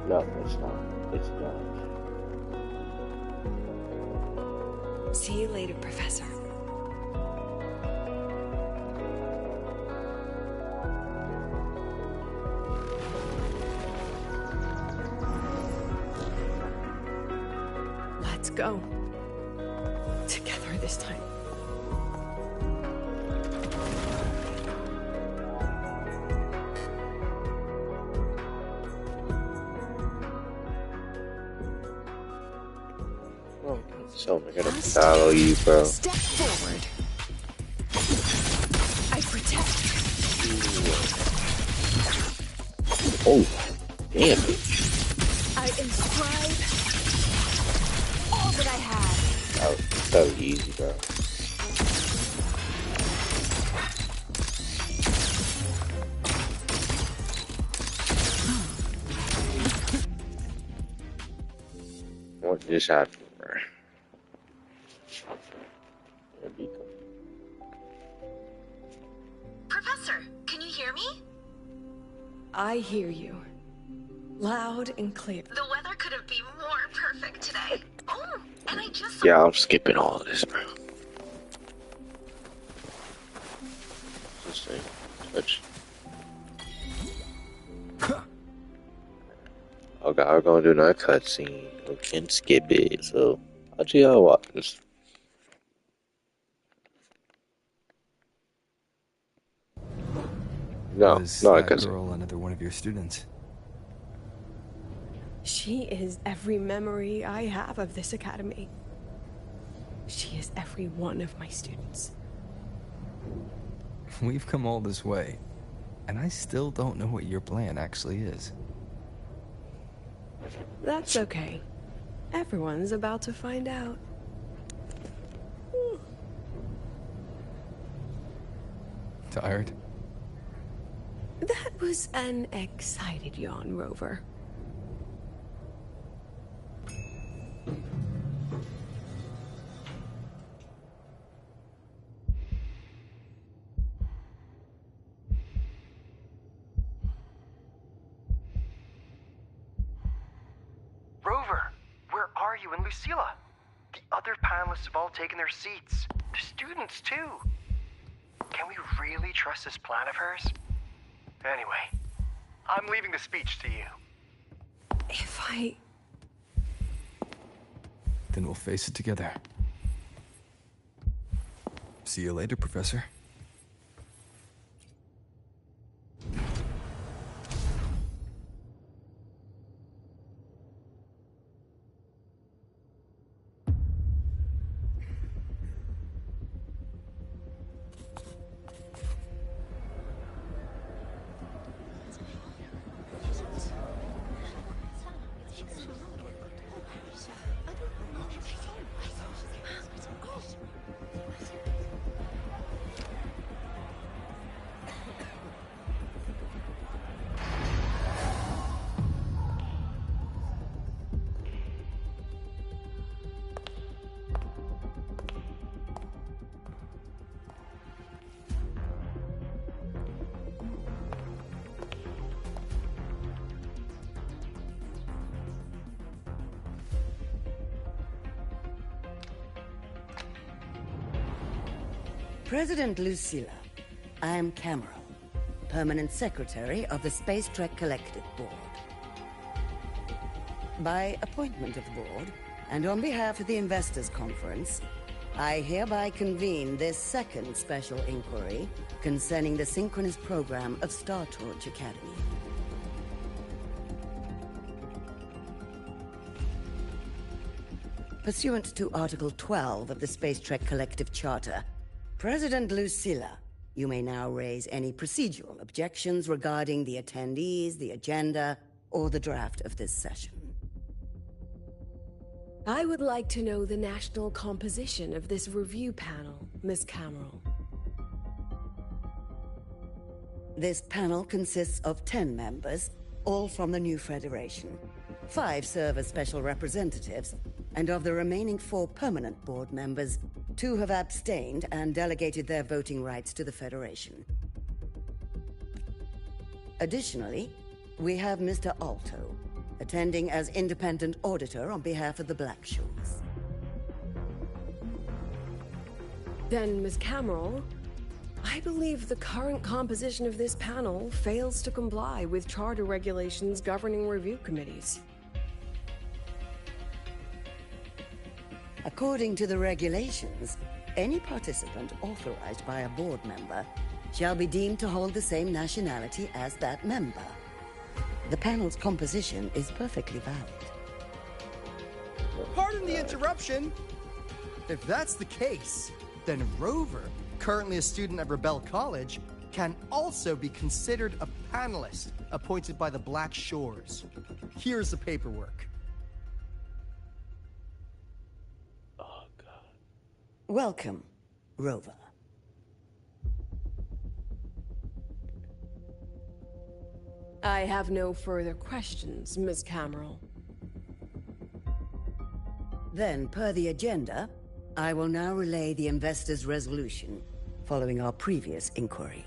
No, it's not. It's not. See you later, Professor. Let's go. Together this time. So I'm gonna follow you, bro. Step forward. I protect. Oh, damn. I inscribe all that I have. That was so easy, bro. What just happened, bro? Professor, can you hear me? I hear you. Loud and clear. The weather couldn't be more perfect today. Oh, and I just... Yeah, I'm skipping all of this, bro. This thing. Touch. Okay, we're gonna do another cutscene. We can skip it, so I'll just gotta watch this. No, Was not a that cutscene. girl another one of your students? She is every memory I have of this academy. She is every one of my students. We've come all this way, and I still don't know what your plan actually is. That's okay. Everyone's about to find out. Tired? That was an excited yawn, Rover. Rover, where are you and Lucilla? The other panelists have all taken their seats. The students, too. Can we really trust this plan of hers? Anyway, I'm leaving the speech to you. If I... Then we'll face it together. See you later, Professor. President Lucilla, I am Cameron, Permanent Secretary of the Space Trek Collective Board. By appointment of the board, and on behalf of the Investors Conference, I hereby convene this second special inquiry concerning the synchronous program of Star Torch Academy. Pursuant to Article 12 of the Space Trek Collective Charter, President Lucilla, you may now raise any procedural objections regarding the attendees, the agenda, or the draft of this session. I would like to know the national composition of this review panel, Miss Cameron. This panel consists of 10 members, all from the new Federation. 5 serve as special representatives, and of the remaining 4 permanent board members, 2 have abstained and delegated their voting rights to the Federation. Additionally, we have Mr. Alto, attending as independent auditor on behalf of the Black Shores. Then, Ms. Cameron, I believe the current composition of this panel fails to comply with charter regulations governing review committees. According to the regulations, any participant authorized by a board member shall be deemed to hold the same nationality as that member. The panel's composition is perfectly valid. Pardon the interruption. If that's the case, then Rover, currently a student at Rebel College, can also be considered a panelist appointed by the Black Shores. Here's the paperwork. Welcome, Rover. I have no further questions, Ms. Cameron. Then, per the agenda, I will now relay the investors' resolution following our previous inquiry.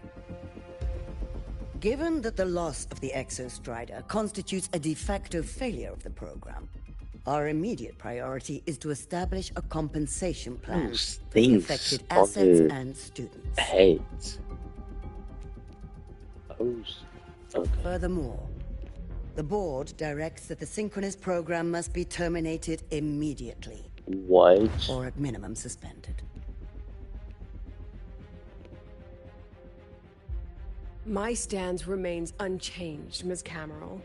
Given that the loss of the Exostrider constitutes a de facto failure of the program, our immediate priority is to establish a compensation plan for the affected assets and students. Heads. Furthermore, the board directs that the synchronous program must be terminated immediately. What? Or at minimum suspended. My stance remains unchanged, Ms. Cameron.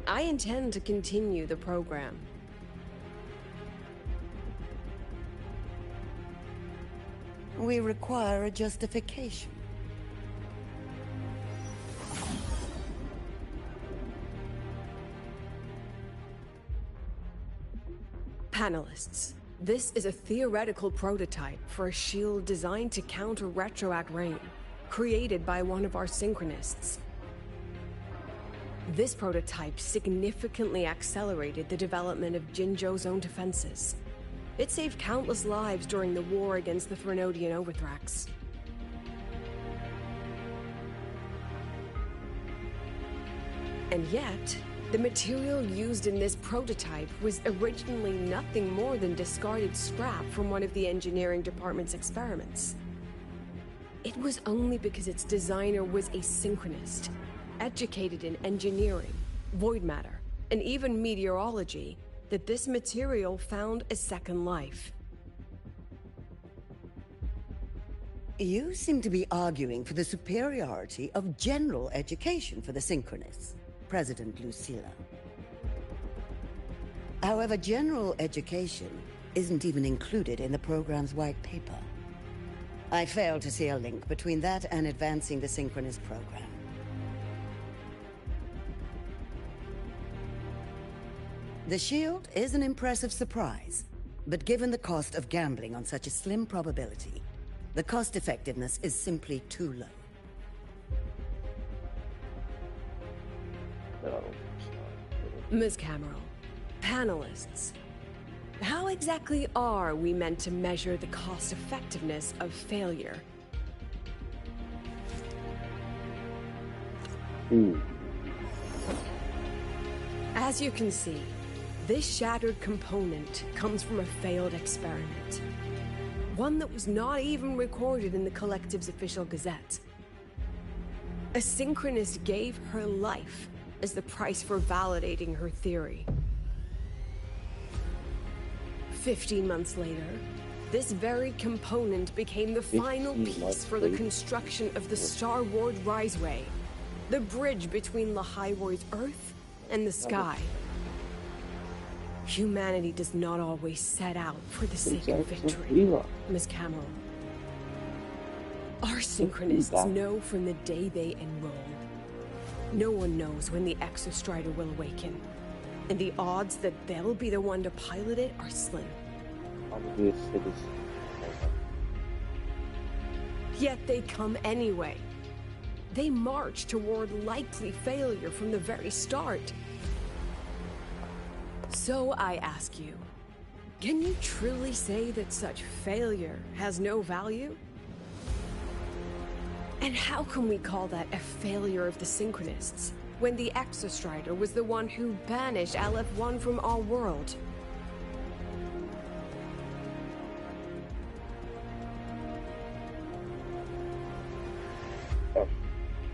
I intend to continue the program. We require a justification. Panelists, this is a theoretical prototype for a shield designed to counter retroact rain, created by one of our synchronists. This prototype significantly accelerated the development of Jinzhou's own defenses. It saved countless lives during the war against the Threnodian Overthrax. And yet, The material used in this prototype was originally nothing more than discarded scrap from one of the engineering department's experiments. It was only because its designer was a synchronist, educated in engineering, void matter, and even meteorology, that this material found a second life. You seem to be arguing for the superiority of general education for the Synchronists, President Lucilla. However, general education isn't even included in the program's white paper. I fail to see a link between that and advancing the Synchronist program. The shield is an impressive surprise, but given the cost of gambling on such a slim probability, the cost-effectiveness is simply too low. Ms. Cameron, panelists, how exactly are we meant to measure the cost-effectiveness of failure? As you can see, this shattered component comes from a failed experiment. One that was not even recorded in the Collective's official gazette. A synchronist gave her life as the price for validating her theory. 15 months later, this very component became the final piece for the construction of the Star Ward Riseway, the bridge between Lahaiwoi's Earth and the sky. Humanity does not always set out for the sake of victory, Ms. Cameron. Our Synchronists know from the day they enroll. No one knows when the Exostrider will awaken, and the odds that they'll be the one to pilot it are slim. Yet they come anyway. They march toward likely failure from the very start. So I ask you, can you truly say that such failure has no value? And how can we call that a failure of the Synchronists, when the Exostrider was the one who banished LF1 from our world?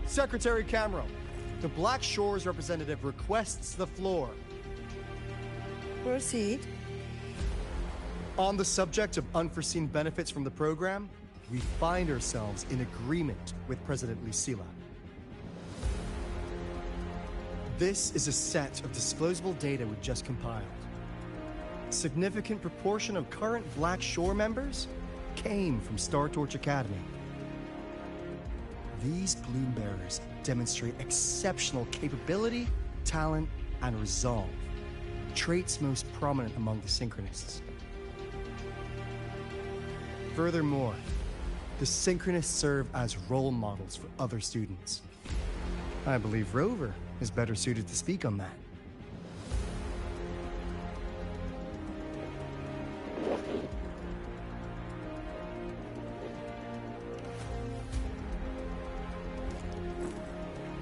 Secretary Cameron, the Black Shores representative requests the floor. Proceed. On the subject of unforeseen benefits from the program, we find ourselves in agreement with President Lucilla. This is a set of disclosable data we just compiled. Significant proportion of current Black Shore members came from Star Torch Academy. These Bloom Bearers demonstrate exceptional capability, talent, and resolve, traits most prominent among the Synchronists. Furthermore, the Synchronists serve as role models for other students. I believe Rover is better suited to speak on that.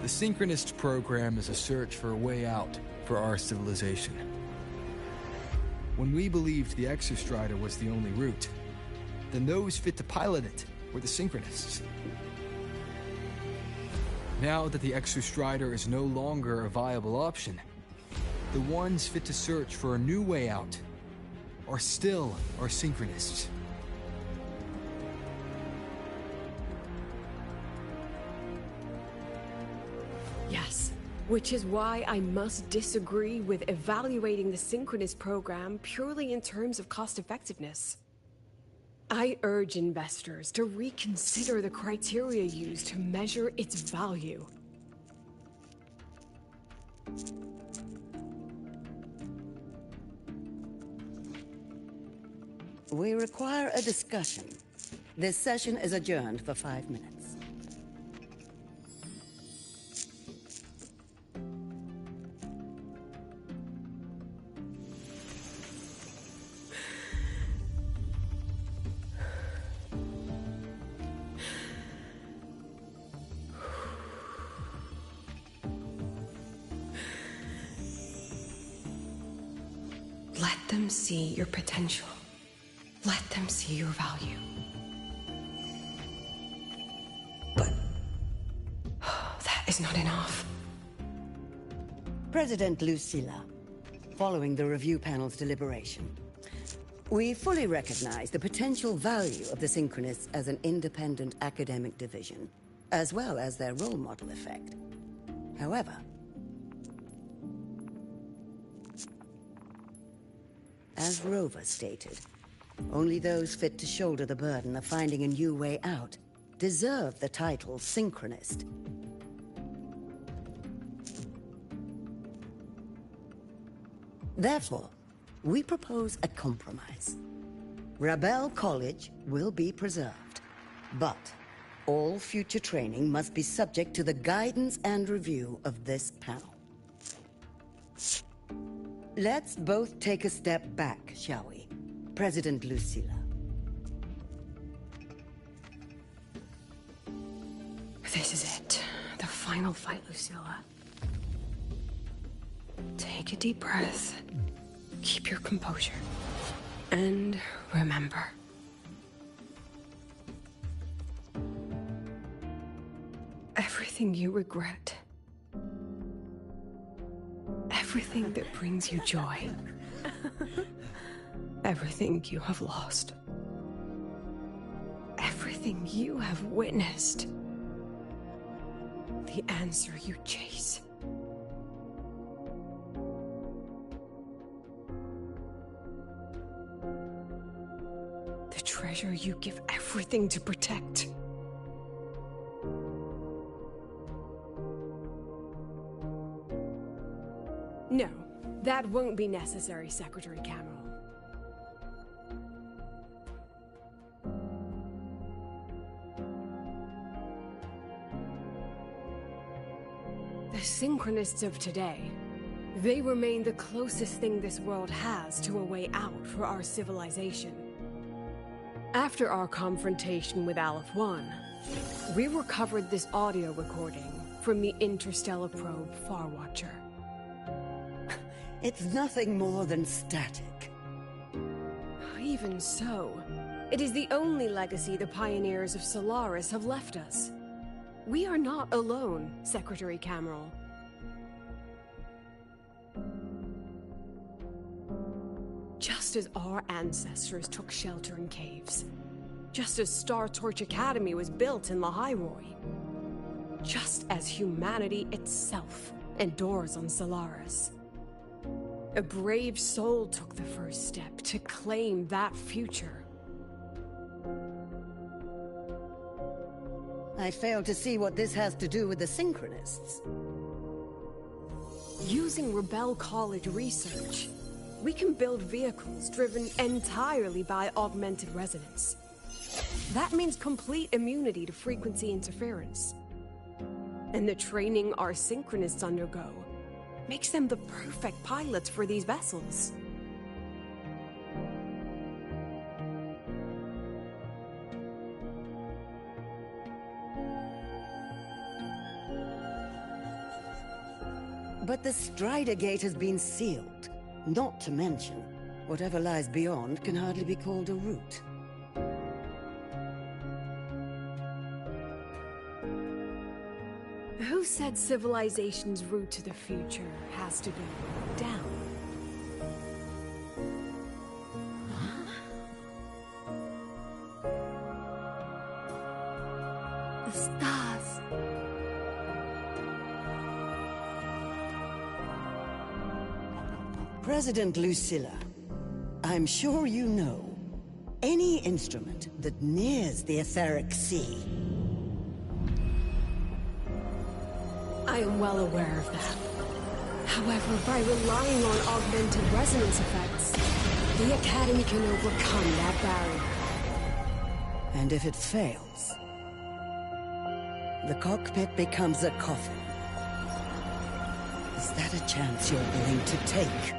The Synchronist program is a search for a way out for our civilization. When we believed the Exostrider was the only route, then those fit to pilot it were the Synchronists. Now that the Exostrider is no longer a viable option, the ones fit to search for a new way out are still our Synchronists. Yes, which is why I must disagree with evaluating the Synchronist program purely in terms of cost-effectiveness. I urge investors to reconsider the criteria used to measure its value. We require a discussion. This session is adjourned for 5 minutes. Let them see your potential. Let them see your value. But that is not enough. President Lucilla, following the review panel's deliberation, we fully recognize the potential value of the Synchronists as an independent academic division, as well as their role model effect. However, as Rover stated, only those fit to shoulder the burden of finding a new way out deserve the title Synchronist. Therefore, we propose a compromise. Rebel College will be preserved, but all future training must be subject to the guidance and review of this panel. Let's both take a step back, shall we? President Lucilla. This is it. The final fight, Lucilla. Take a deep breath. Keep your composure. And remember. Everything you regret. Everything that brings you joy. Everything you have lost. Everything you have witnessed. The answer you chase. The treasure you give everything to protect. No, that won't be necessary, Secretary Cameron. The Synchronists of today, they remain the closest thing this world has to a way out for our civilization. After our confrontation with Aleph 1, we recovered this audio recording from the interstellar probe Farwatcher. It's nothing more than static. Even so, it is the only legacy the pioneers of Solaris have left us. We are not alone, Secretary Cameron. Just as our ancestors took shelter in caves, just as Star Torch Academy was built in Lahairoi, just as humanity itself endures on Solaris, a brave soul took the first step to claim that future. I fail to see what this has to do with the Synchronists. Using Rebel College research, we can build vehicles driven entirely by augmented resonance. That means complete immunity to frequency interference. And the training our Synchronists undergo makes them the perfect pilots for these vessels. But the Strider Gate has been sealed. Not to mention, whatever lies beyond can hardly be called a route. Who said civilization's route to the future has to go down? The stars. President Lucilla, I'm sure you know, any instrument that nears the etheric sea. I am well aware of that. However, by relying on augmented resonance effects, the Academy can overcome that barrier. And if it fails, the cockpit becomes a coffin. Is that a chance you're willing to take?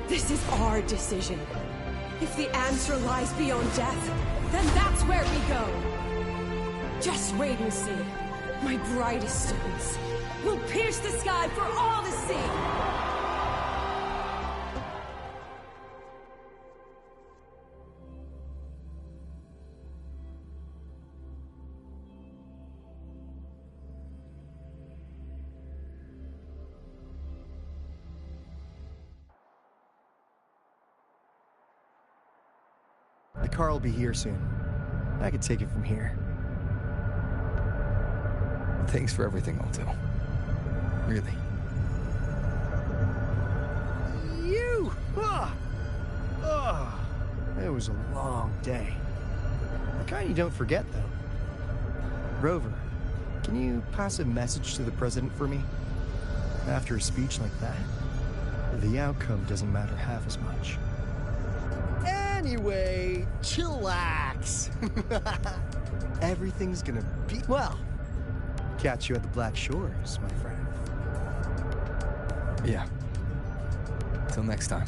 This is our decision. If the answer lies beyond death, then that's where we go. Just wait and see. My brightest students will pierce the sky for all to see. The car will be here soon. I could take it from here. Thanks for everything, Alto. Really. You! It was a long day. The kind you don't forget, though. Rover, can you pass a message to the president for me? After a speech like that, the outcome doesn't matter half as much. Anyway, chillax. Everything's gonna be well. Catch you at the Black Shores, my friend. Yeah. Till next time.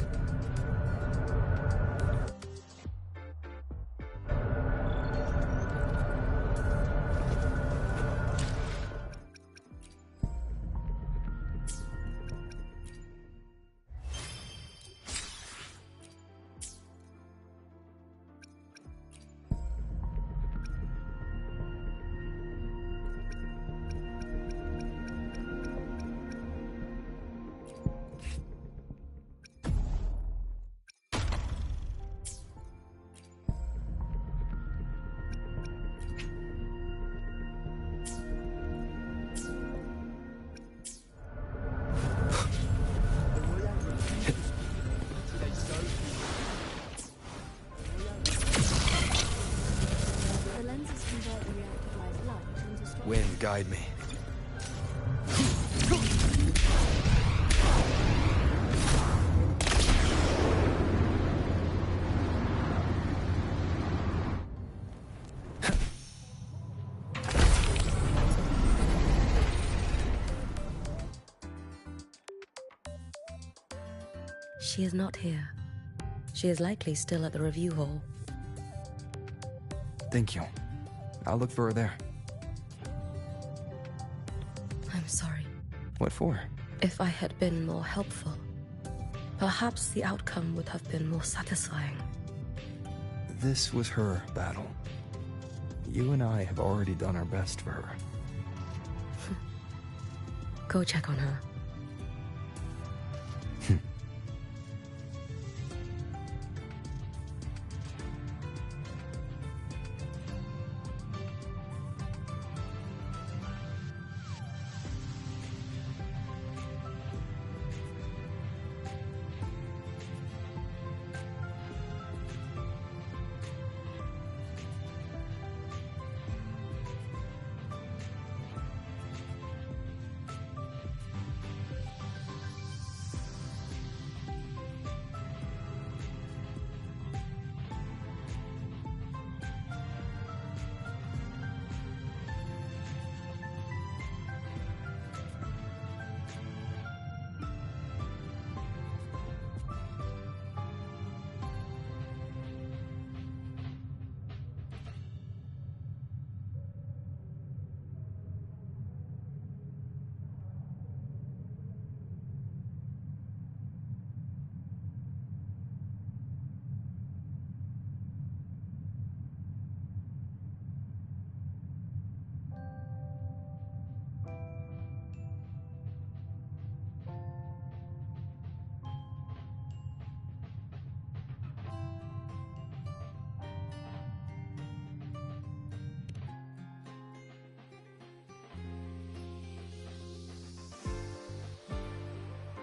Wind, guide me. She is not here. She is likely still at the review hall. Thank you. I'll look for her there. I'm sorry. What for? If I had been more helpful, perhaps the outcome would have been more satisfying. This was her battle. You and I have already done our best for her. Go check on her.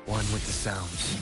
One with the sounds.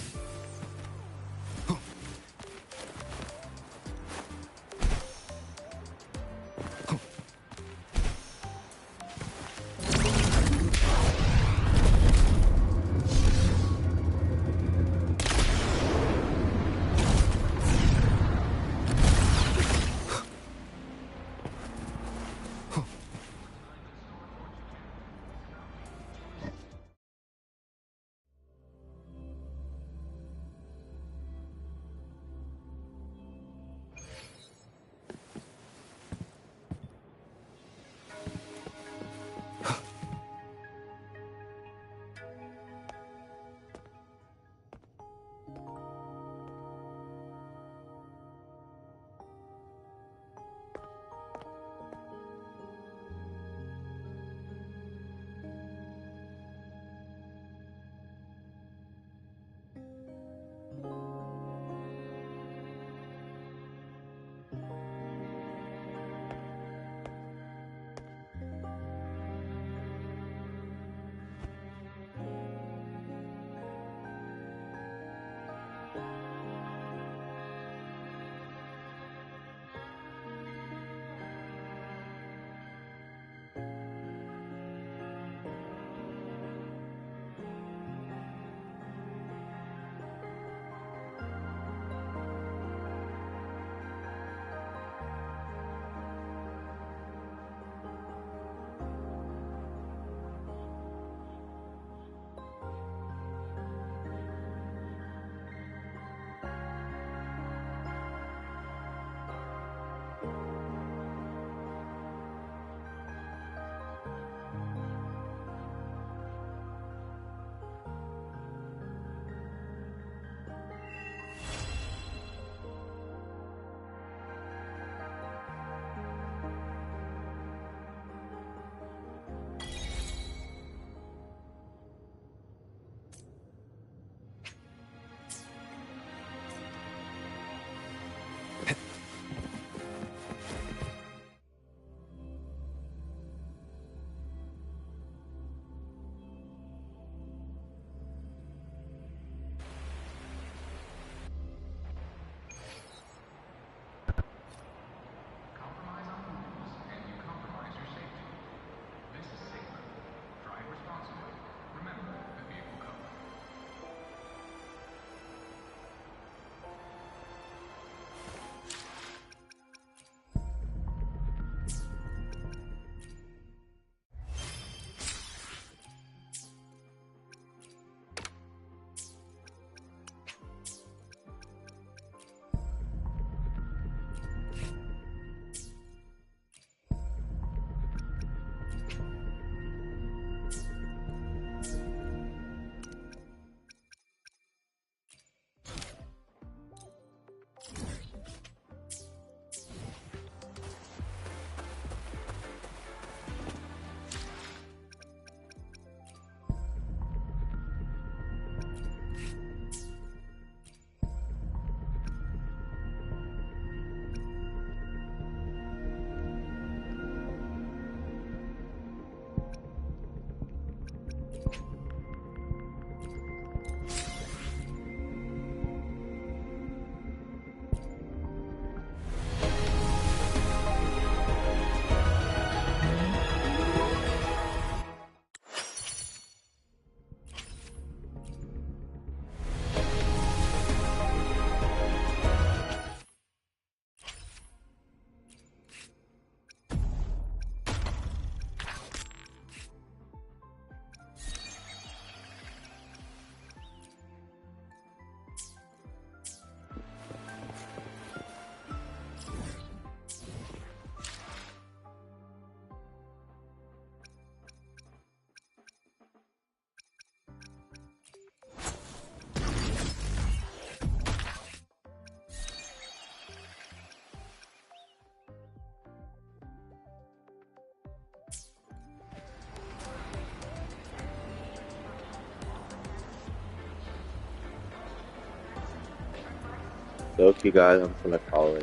So, okay, guys, I'm gonna call it.